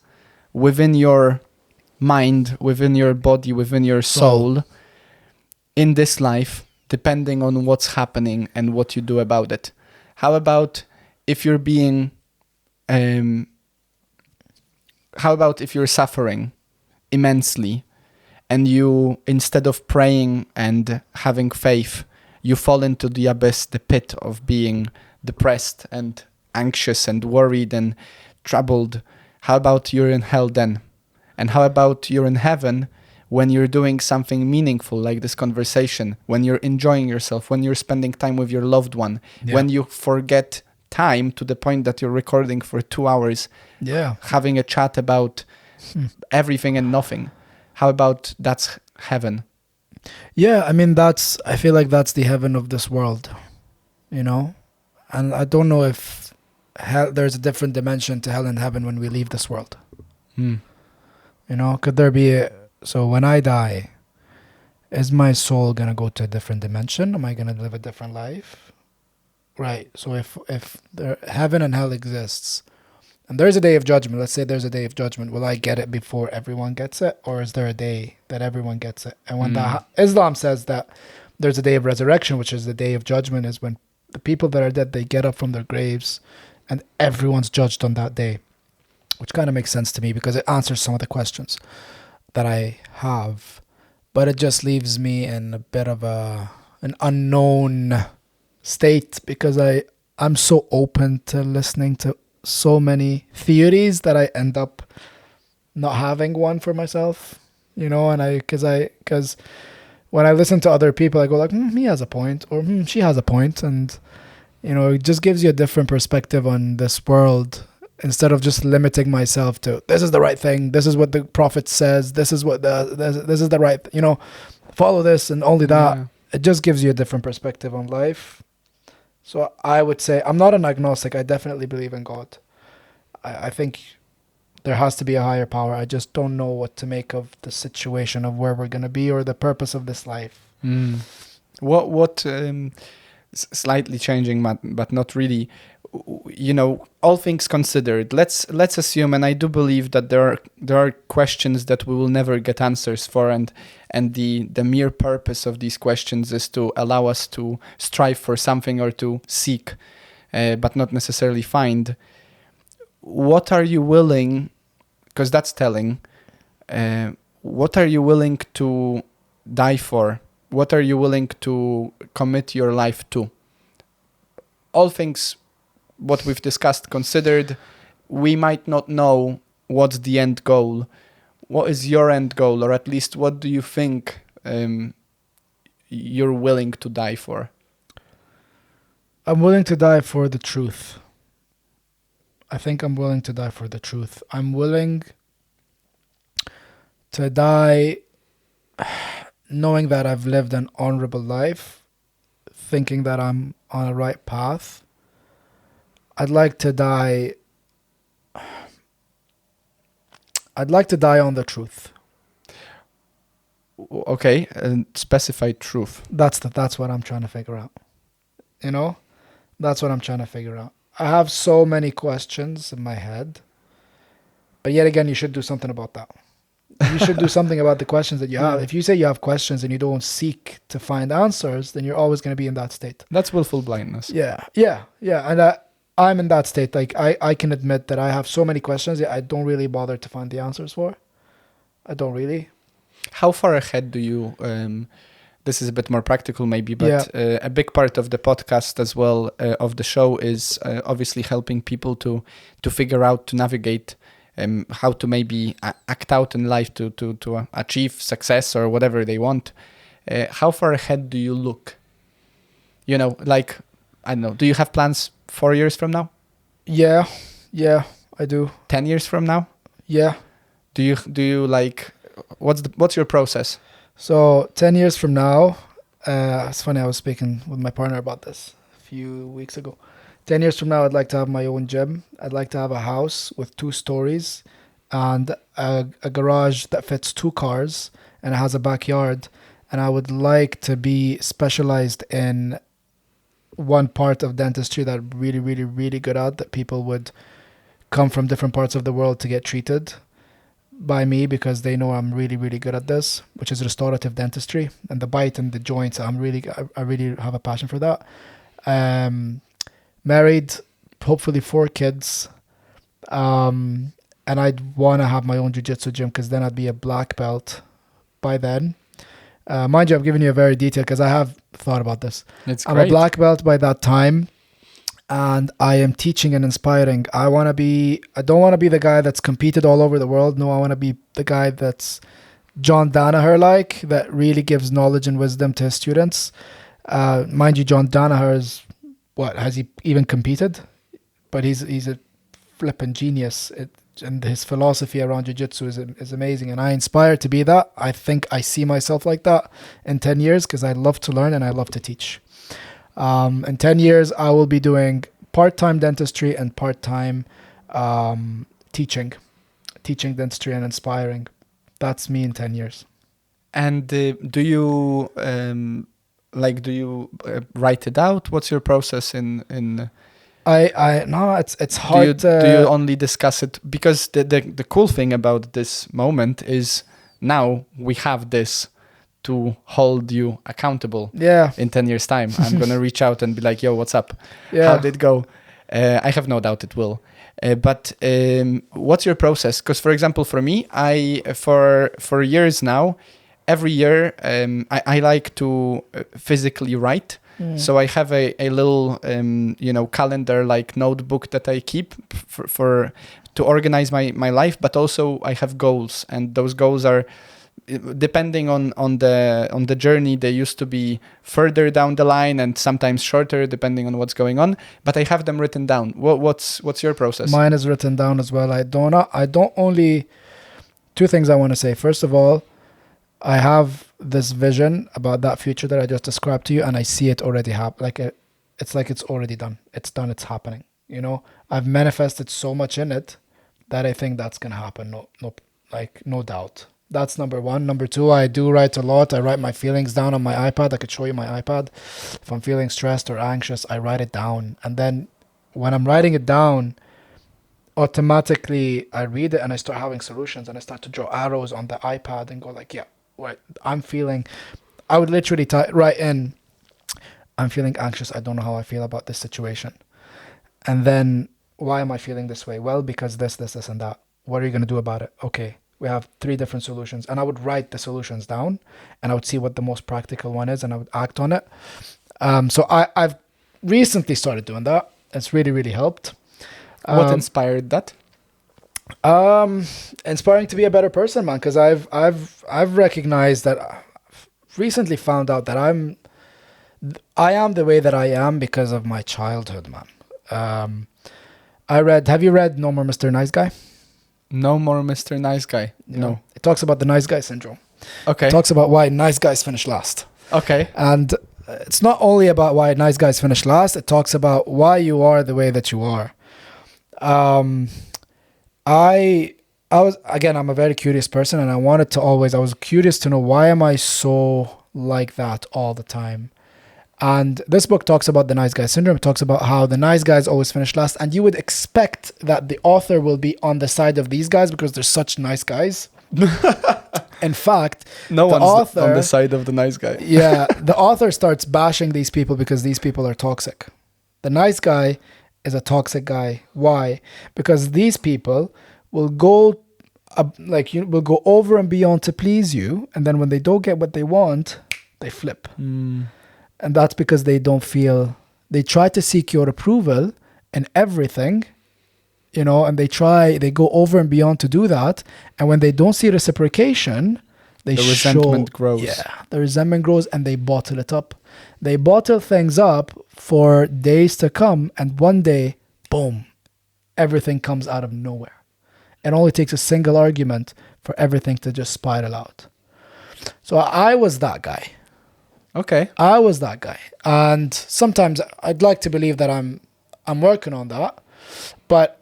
within your mind, within your body, within your soul in this life, depending on what's happening and what you do about it? How about if you're being, how about if you're suffering immensely and you, instead of praying and having faith, you fall into the abyss, the pit of being depressed and anxious and worried and troubled? How about you're in hell then? And how about you're in heaven when you're doing something meaningful like this conversation, when you're enjoying yourself, when you're spending time with your loved one, when you forget time to the point that you're recording for 2 hours, having a chat about everything and nothing? How about that's heaven? Yeah, I mean, I feel like that's the heaven of this world, you know? And I don't know if there's a different dimension to hell and heaven when we leave this world. You know, could there be so when I die, is my soul going to go to a different dimension? Am I going to live a different life? Right. So if heaven and hell exists, and there's a day of judgment, let's say there's a day of judgment, will I get it before everyone gets it? Or is there a day that everyone gets it? And when Islam says that there's a day of resurrection, which is the day of judgment, is when the people that are dead, they get up from their graves and everyone's judged on that day, which kind of makes sense to me because it answers some of the questions that I have. But it just leaves me in a bit of an unknown state because I'm so open to listening to so many theories that I end up not having one for myself, you know. And because when I listen to other people, I go like, he has a point, or she has a point, and you know, it just gives you a different perspective on this world instead of just limiting myself to this is the right thing, this is what the prophet says, this is what this is the right, you know, follow this and only that. it just gives you a different perspective on life. So I would say I'm not an agnostic. I definitely believe in God. I think there has to be a higher power. I just don't know what to make of the situation of where we're going to be or the purpose of this life. Mm. What slightly changing, but not really. All things considered, let's assume, and I do believe that there are questions that we will never get answers for, and the mere purpose of these questions is to allow us to strive for something or to seek, but not necessarily find. What are you willing, because that's telling, what are you willing to die for? What are you willing to commit your life to? All things, what we've discussed considered, we might not know what's the end goal. What is your end goal, or at least what do you think you're willing to die for? I'm willing to die for the truth. I think I'm willing to die for the truth. I'm willing to die knowing that I've lived an honorable life, thinking that I'm on a right path. I'd like to die on the truth. Okay, and specify truth. That's what I'm trying to figure out. That's what I'm trying to figure out. I have so many questions in my head, but yet again, you should do something about that. You should do something about the questions that you have. If you say you have questions and you don't seek to find answers, then you're always going to be in that state. That's willful blindness. Yeah. And I'm in that state. Like I can admit that I have so many questions that I don't really bother to find the answers for. I don't really. How far ahead do you... this is a bit more practical maybe, but a big part of the podcast as well, of the show, is obviously helping people to figure out, to navigate how to maybe act out in life to achieve success or whatever they want. How far ahead do you look? I don't know, do you have plans 4 years from now? Yeah, I do. 10 years from now? Yeah. Do you like, what's your process? So 10 years from now, it's funny, I was speaking with my partner about this a few weeks ago. 10 years from now, I'd like to have my own gym. I'd like to have a house with 2 stories and a garage that fits 2 cars, and it has a backyard. And I would like to be specialized in one part of dentistry that I'm really, really, really good at, that people would come from different parts of the world to get treated by me because they know I'm really, really good at this, which is restorative dentistry and the bite and the joints. I really have a passion for that. Married, hopefully 4 kids. And I'd want to have my own jiu-jitsu gym because then I'd be a black belt by then. Mind you, I'm giving you a very detailed because I have thought about this. I'm a black belt by that time, and I am teaching and inspiring. I don't want to be the guy that's competed all over the world. No, I want to be the guy that's John Danaher-like, that really gives knowledge and wisdom to his students. Mind you, John Danaher is, has he even competed? But he's a flippin' genius. And his philosophy around jiu-jitsu is amazing, and I aspire to be that. I think I see myself like that in 10 years because I love to learn and I love to teach. In 10 years, I will be doing part-time dentistry and part-time teaching dentistry and inspiring. That's me in 10 years. And do you write it out? What's your process in no, it's hard. Do you only discuss it? Because the cool thing about this moment is now we have this to hold you accountable. Yeah. In 10 years time, I'm going to reach out and be like, yo, what's up? Yeah. How did it go? I have no doubt it will. But what's your process? Because, for example, for me, for years now, every year, I like to physically write. So I have a little, calendar, like notebook that I keep for to organize my life. But also I have goals, and those goals are depending on the journey. They used to be further down the line and sometimes shorter, depending on what's going on. But I have them written down. What's your process? Mine is written down as well. I don't only 2 things I want to say. First of all, I have this vision about that future that I just described to you, and I see it already happen. It's like it's already done. It's done. It's happening. You know, I've manifested so much in it that I think that's gonna happen. No doubt. That's number one. Number two, I do write a lot. I write my feelings down on my iPad. I could show you my iPad. If I'm feeling stressed or anxious, I write it down, and then when I'm writing it down, automatically I read it and I start having solutions, and I start to draw arrows on the iPad and go like, yeah, what I'm feeling. I would literally write in, I'm feeling anxious. I don't know how I feel about this situation. And then, why am I feeling this way? Well, because this, and that. What are you going to do about it? Okay, we have 3 different solutions. And I would write the solutions down, and I would see what the most practical one is, and I would act on it. So I've recently started doing that. It's really, really helped. What inspired that? Inspiring to be a better person, man. Because I've recognized that, recently found out that I am the way that I am because of my childhood, man. Have you read No More Mr. Nice Guy? No More Mr. Nice Guy. No. It talks about the nice guy syndrome. Okay. It talks about why nice guys finish last. Okay. And it's not only about why nice guys finish last. It talks about why you are the way that you are. I'm a very curious person, and I was curious to know, why am I so like that all the time? And this book talks about the nice guy syndrome. It talks about how the nice guys always finish last, and you would expect that the author will be on the side of these guys because they're such nice guys. In fact, no one's on the side of the nice guy. Yeah, the author starts bashing these people because these people are toxic. The nice guy is a toxic guy. Why? Because these people will go will go over and beyond to please you, and then when they don't get what they want, they flip. And that's because they try to seek your approval in everything, and they go over and beyond to do that. And when they don't see reciprocation, the resentment grows. Yeah, the resentment grows, and they bottle it up. They bottle things up for days to come, and one day, boom, everything comes out of nowhere. It only takes a single argument for everything to just spiral out. So I was that guy. Okay. I was that guy. And sometimes I'd like to believe that I'm working on that. But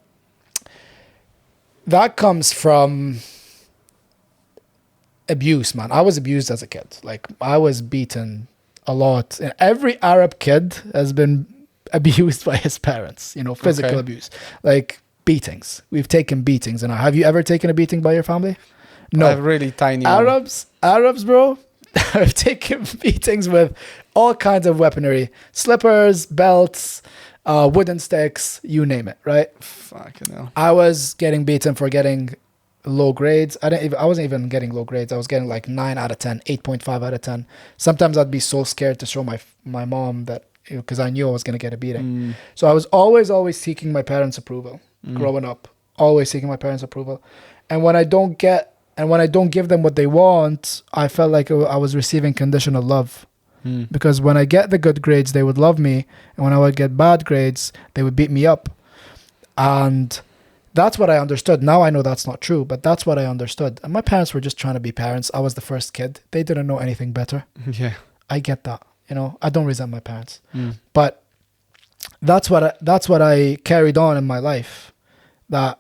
that comes from abuse, man. I was abused as a kid. Like, I was beaten a lot. And every Arab kid has been abused by his parents, physical abuse. Like, beatings. We've taken beatings. And have you ever taken a beating by your family? No. A really tiny Arabs, bro, I've taken beatings with all kinds of weaponry. Slippers, belts, wooden sticks, you name it, right? Fucking hell. I was getting beaten for getting low grades. I wasn't even getting low grades. I was getting like 9 out of 10, 8.5 out of 10. Sometimes I'd be so scared to show my mom that, because I knew I was going to get a beating. So I was always seeking my parents' approval growing up. Always seeking my parents' approval. And when I don't give them what they want, I felt like I was receiving conditional love. Because when I get the good grades, they would love me. And when I would get bad grades, they would beat me up. And that's what I understood. Now I know that's not true, but that's what I understood. And my parents were just trying to be parents. I was the first kid. They didn't know anything better. Yeah. I get that. I don't resent my parents. But that's what I carried on in my life. That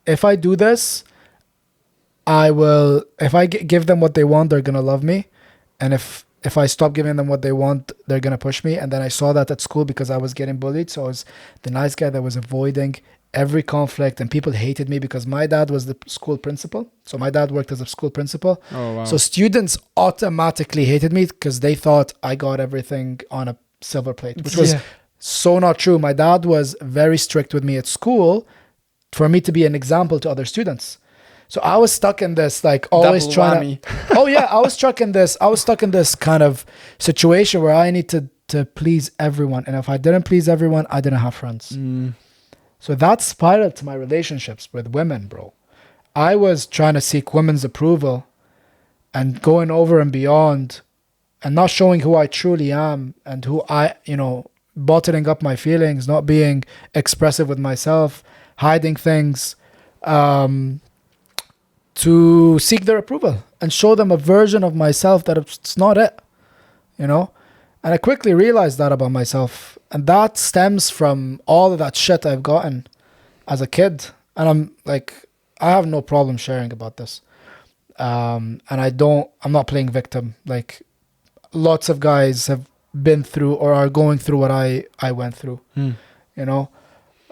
if I do this, if I give them what they want, they're going to love me. And if I stop giving them what they want, they're going to push me. And then I saw that at school because I was getting bullied. So I was the nice guy that was avoiding every conflict, and people hated me because my dad was the school principal. So my dad worked as a school principal. Oh, wow. So students automatically hated me because they thought I got everything on a silver plate, which was so not true. My dad was very strict with me at school for me to be an example to other students. So I was stuck in this, like, always Double trying whammy. to. Oh yeah, I was stuck in this kind of situation where I need to please everyone, and if I didn't please everyone, I didn't have friends. So that spiraled to my relationships with women, bro. I was trying to seek women's approval, and going over and beyond, and not showing who I truly am, and who bottling up my feelings, not being expressive with myself, hiding things. to seek their approval and show them a version of myself that it's not it, you know? And I quickly realized that about myself. And that stems from all of that shit I've gotten as a kid. And I'm like, I have no problem sharing about this. And I'm not playing victim. Like, lots of guys have been through or are going through what I went through, you know?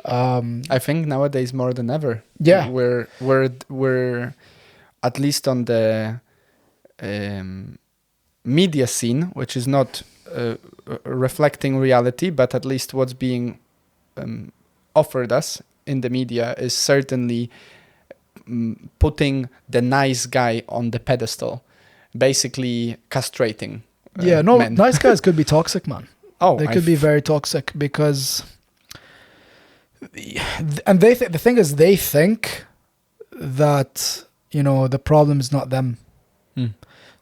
I think nowadays more than ever. Yeah. We're at least on the media scene, which is not reflecting reality, but at least what's being offered us in the media is certainly putting the nice guy on the pedestal, basically castrating. Men. Nice guys could be toxic, man. Oh, they could be very toxic because, and the thing is, they think that, you know, the problem is not them.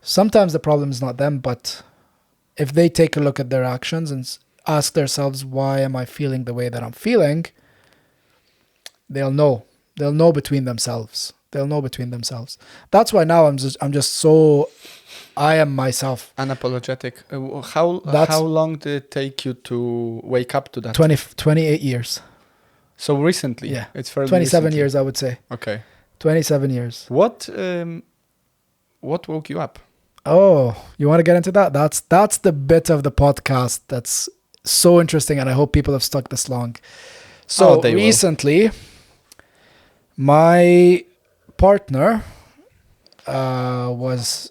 Sometimes the problem is not them, but if they take a look at their actions and ask themselves, why am I feeling the way that I'm feeling? They'll know. They'll know between themselves. That's why now I'm just so, I am myself. Unapologetic. How long did it take you to wake up to that? 28 years. So recently? Yeah. It's fairly 27 recently. years, I would say. Okay. 27 years. What woke you up? Oh, you want to get into that? That's the bit of the podcast that's so interesting, and I hope people have stuck this long. So recently, my partner was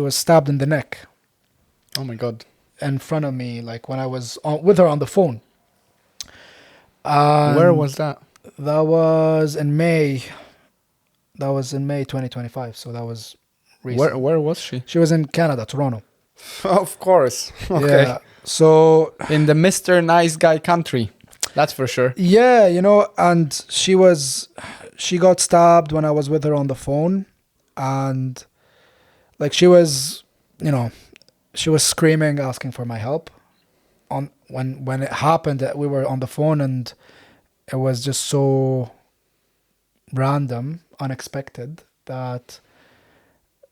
stabbed in the neck. Oh my God. In front of me, like when I was with her on the phone. Where was that? That was in May. 2025. So that was recent. Where was she? She was in Canada, Toronto. Of course. Okay. Yeah. So in the Mr. Nice Guy country, that's for sure. Yeah, you know, and she got stabbed when I was with her on the phone, and like she was screaming, asking for my help. When it happened, we were on the phone, and it was just so random, unexpected, that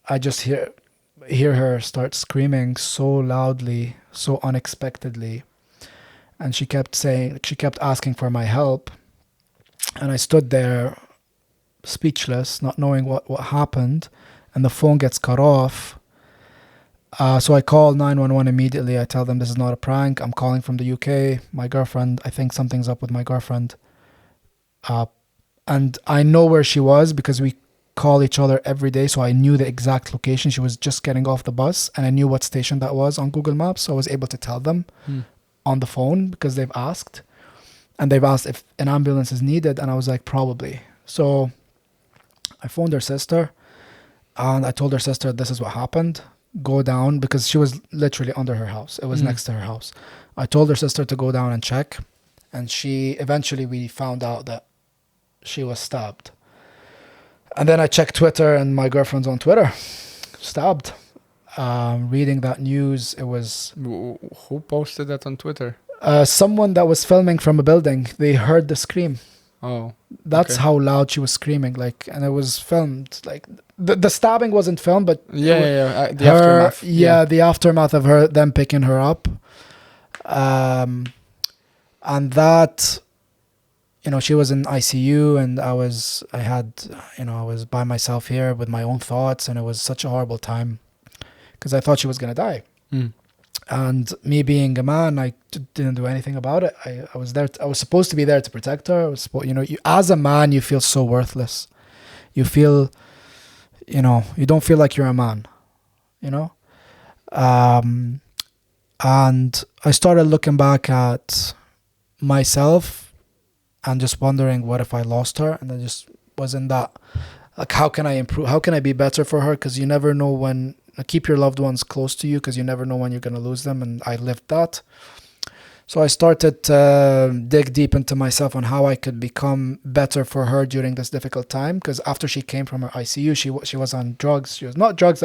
I just hear her start screaming so loudly, so unexpectedly. And she kept asking for my help. And I stood there speechless, not knowing what happened. And the phone gets cut off. So I call 911 immediately. I tell them this is not a prank. I'm calling from the UK. My girlfriend, I think something's up with my girlfriend. And I know where she was because we call each other every day. So I knew the exact location. She was just getting off the bus, and I knew what station that was on Google Maps. So I was able to tell them on the phone because they've asked. And they've asked if an ambulance is needed. And I was like, probably. So I phoned her sister, and I told her sister, this is what happened. Go down, because she was literally under her house. It was next to her house. I told her sister to go down and check. And we found out that she was stabbed. And then I checked Twitter, and my girlfriend's on Twitter. Stabbed. Reading that news, it was... Who posted that on Twitter? Someone that was filming from a building. They heard the scream. Oh. That's how loud she was screaming. And it was filmed. The stabbing wasn't filmed, but... The aftermath. Yeah, the aftermath of them picking her up. And that... she was in ICU, and I was by myself here with my own thoughts, and it was such a horrible time because I thought she was going to die. And me being a man, I didn't do anything about it. I was there. I was supposed to be there to protect her. As a man, you feel so worthless. You feel, you don't feel like you're a man, and I started looking back at myself and just wondering, what if I lost her? And I just was in that, how can I improve? How can I be better for her? Because you never know when. Keep your loved ones close to you, because you never know when you're going to lose them. And I lived that. So I started to dig deep into myself on how I could become better for her during this difficult time. Because after she came from her ICU, she was on drugs. She was not drugs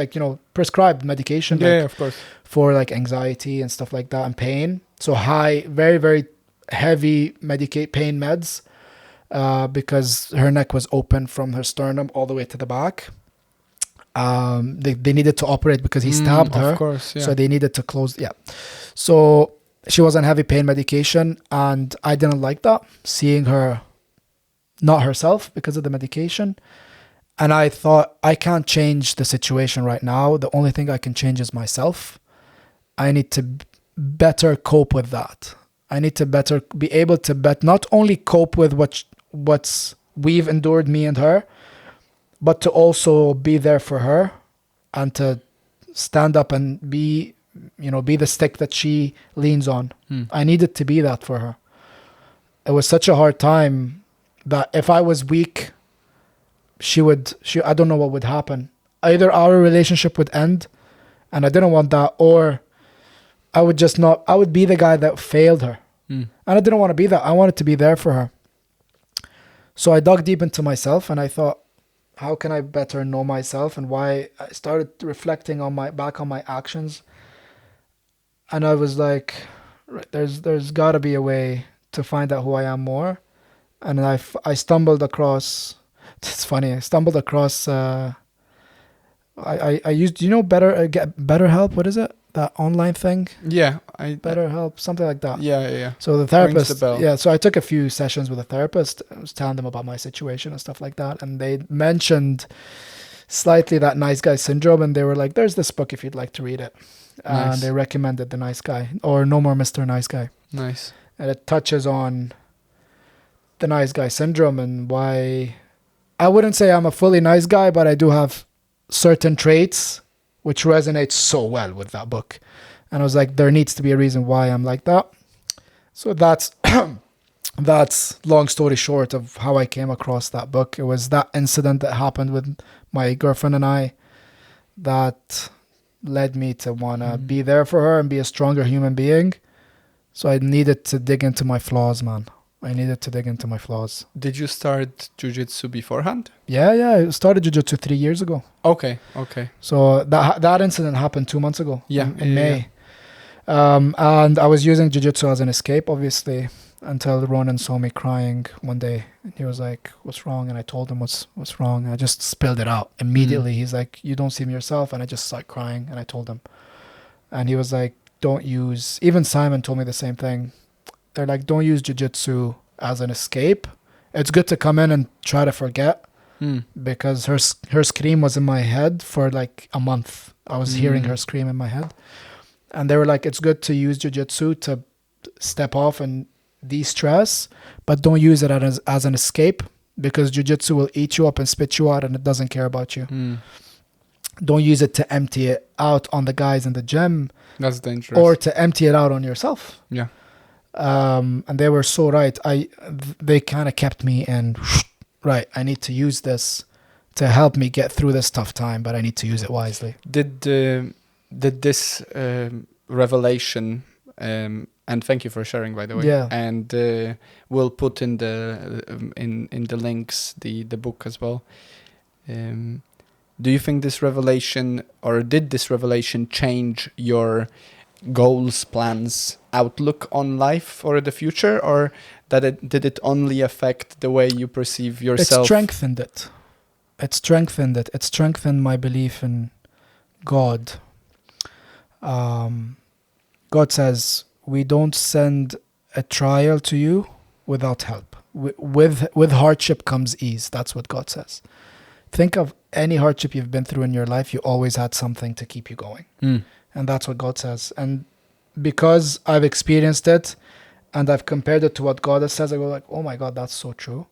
prescribed medication. Yeah, of course. For anxiety and stuff like that, and pain. So high, very, very heavy pain meds, because her neck was open from her sternum all the way to the back. They needed to operate because he stabbed her. Of course, yeah. So they needed to close. Yeah. So she was on heavy pain medication, and I didn't like that, seeing her not herself because of the medication. And I thought, I can't change the situation right now. The only thing I can change is myself. I need to better cope with that. I need to better be able to not only cope with what's we've endured, me and her, but to also be there for her and to stand up and be the stick that she leans on. I needed to be that for her. It was such a hard time that if I was weak, I don't know what would happen. Either our relationship would end, and I didn't want that, or I would be the guy that failed her. And I didn't want to be that. I wanted to be there for her. So I dug deep into myself, and I thought, how can I better know myself? And why I started reflecting on my actions. And I was like, right, there's got to be a way to find out who I am more. And I stumbled across, it's funny, I stumbled across, I used, BetterHelp? What is it? That online thing? Yeah. BetterHelp, something like that. Yeah. So the therapist, so I took a few sessions with a therapist. I was telling them about my situation and stuff like that. And they mentioned slightly that nice guy syndrome. And they were like, there's this book if you'd like to read it. Nice. And they recommended The Nice Guy, or No More Mr. Nice Guy. Nice. And it touches on the nice guy syndrome and why I wouldn't say I'm a fully nice guy, but I do have certain traits which resonates so well with that book. And I was like, there needs to be a reason why I'm like that. So that's long story short of how I came across that book. It was that incident that happened with my girlfriend and I that led me to want to be there for her and be a stronger human being. So I needed to dig into my flaws, man. I needed to dig into my flaws. Did you start Jiu Jitsu beforehand? Yeah. I started Jiu Jitsu 3 years ago. Okay. So that incident happened 2 months ago. Yeah. In May. And I was using Jiu Jitsu as an escape, obviously, until Ronan saw me crying one day. And he was like, what's wrong? And I told him what's wrong. And I just spilled it out immediately. He's like, you don't seem yourself. And I just started crying. And I told him. And he was like, even Simon told me the same thing. They're like, don't use Jiu-Jitsu as an escape. It's good to come in and try to forget, because her scream was in my head for like a month. I was hearing her scream in my head. And they were like, it's good to use Jiu-Jitsu to step off and de-stress, but don't use it as an escape, because Jiu-Jitsu will eat you up and spit you out and it doesn't care about you. Don't use it to empty it out on the guys in the gym. That's dangerous. Or to empty it out on yourself. Yeah. And they were so right. They kind of kept me in, right, I need to use this to help me get through this tough time, but I need to use it wisely. Did this revelation, and thank you for sharing, by the way. Yeah. And we'll put in the links the book as well. Do you think this revelation, or did this revelation change your goals, plans, outlook on life or the future, or did it only affect the way you perceive yourself? It strengthened it. It strengthened my belief in God. God says, we don't send a trial to you without help. With hardship comes ease. That's what God says. Think of any hardship you've been through in your life. You always had something to keep you going. And that's what God says. And because I've experienced it and I've compared it to what God says, I go like, oh my God, that's so true.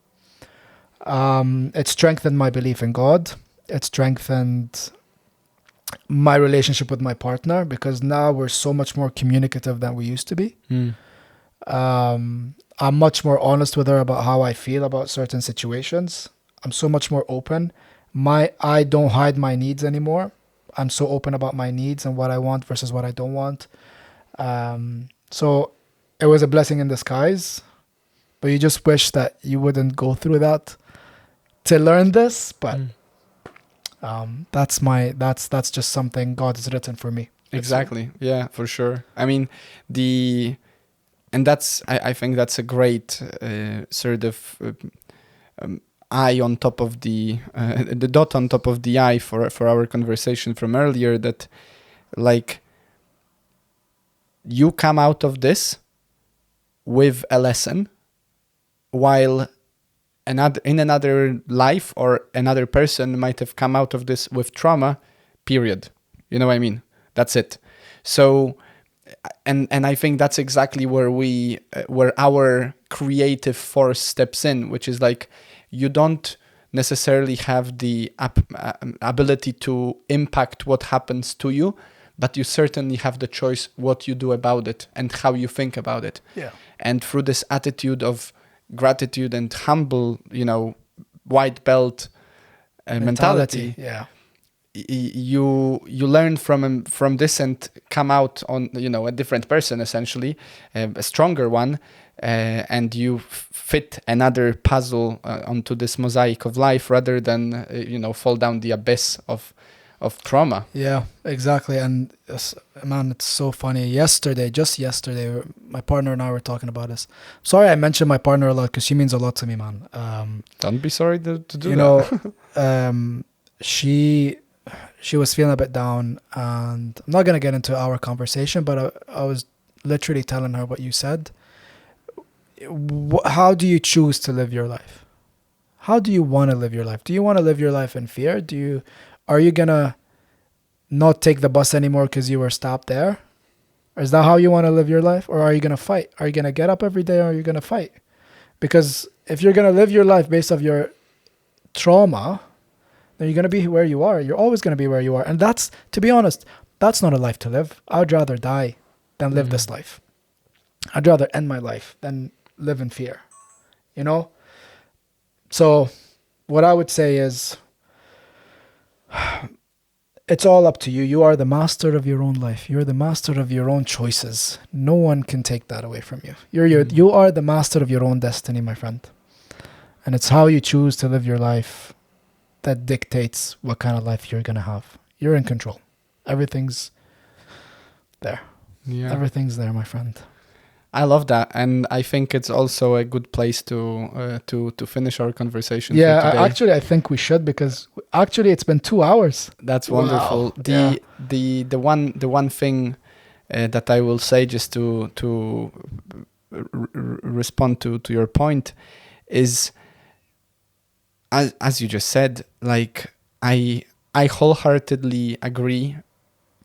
It strengthened my belief in God. It strengthened my relationship with my partner, because now we're so much more communicative than we used to be. I'm much more honest with her about how I feel about certain situations. I'm so much more open. I don't hide my needs anymore. I'm so open about my needs and what I want versus what I don't want. So it was a blessing in disguise, but you just wish that you wouldn't go through that to learn this. But that's just something God has written for me. Exactly. Yeah, for sure. I mean, I think that's a great sort of I on top of the dot on top of the I for our conversation from earlier, that like you come out of this with a lesson, while another life or another person might have come out of this with trauma, period. You know what I mean? That's it. So, and I think that's exactly where our creative force steps in, which is like, you don't necessarily have the ability to impact what happens to you, but you certainly have the choice what you do about it and how you think about it. Yeah. And through this attitude of gratitude and humble, white belt mentality, Yeah. You learn from this and come out on a different person, essentially, a stronger one, and you fit another puzzle onto this mosaic of life, rather than fall down the abyss of trauma. Yeah, exactly. And man, it's so funny. Just yesterday, my partner and I were talking about this. Sorry, I mentioned my partner a lot because she means a lot to me, man. Don't be sorry to do that. She was feeling a bit down, and I'm not gonna get into our conversation, but I was literally telling her what you said. How do you choose to live your life? How do you want to live your life? Do you want to live your life in fear? Are you gonna not take the bus anymore because you were stopped there? Or is that how you want to live your life? Or are you gonna fight? Are you gonna get up every day, or are you gonna fight? Because if you're gonna live your life based off your trauma, then you're gonna be where you are. You're always gonna be where you are. And that's, to be honest, that's not a life to live. I'd rather die than live this life. I'd rather end my life than live in fear. So what I would say is, it's all up to you. You are the master of your own life. You're the master of your own choices. No one can take that away from you. You are the master of your own destiny, my friend. And it's how you choose to live your life that dictates what kind of life you're going to have. You're in control. Everything's there. Yeah. Everything's there, my friend. I love that, and I think it's also a good place to finish our conversation. Yeah, for today. I think we should, because actually it's been 2 hours. That's wonderful. Wow. The one thing that I will say, just to respond to your point, is, as you just said, like I wholeheartedly agree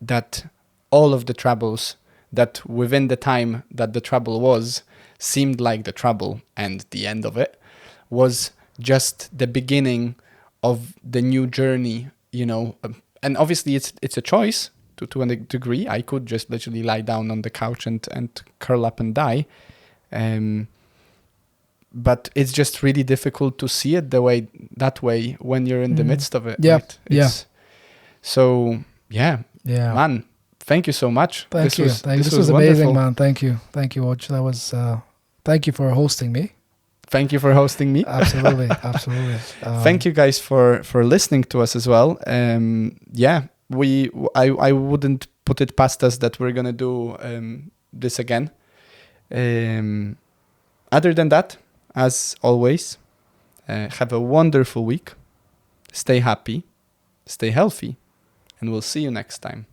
that all of the troubles that within the time that the trouble was seemed like the trouble, and the end of it was just the beginning of the new journey, and obviously it's a choice to a degree. I could just literally lie down on the couch and curl up and die, but it's just really difficult to see it that way when you're in the midst of it. Yeah. Right? So man, thank you so much. Thank you. This was amazing, man. Thank you, Oj. That was. Thank you for hosting me. Thank you for hosting me. Absolutely. Thank you guys for listening to us as well. I wouldn't put it past us that we're gonna do this again. Other than that, as always, have a wonderful week. Stay happy, stay healthy, and we'll see you next time.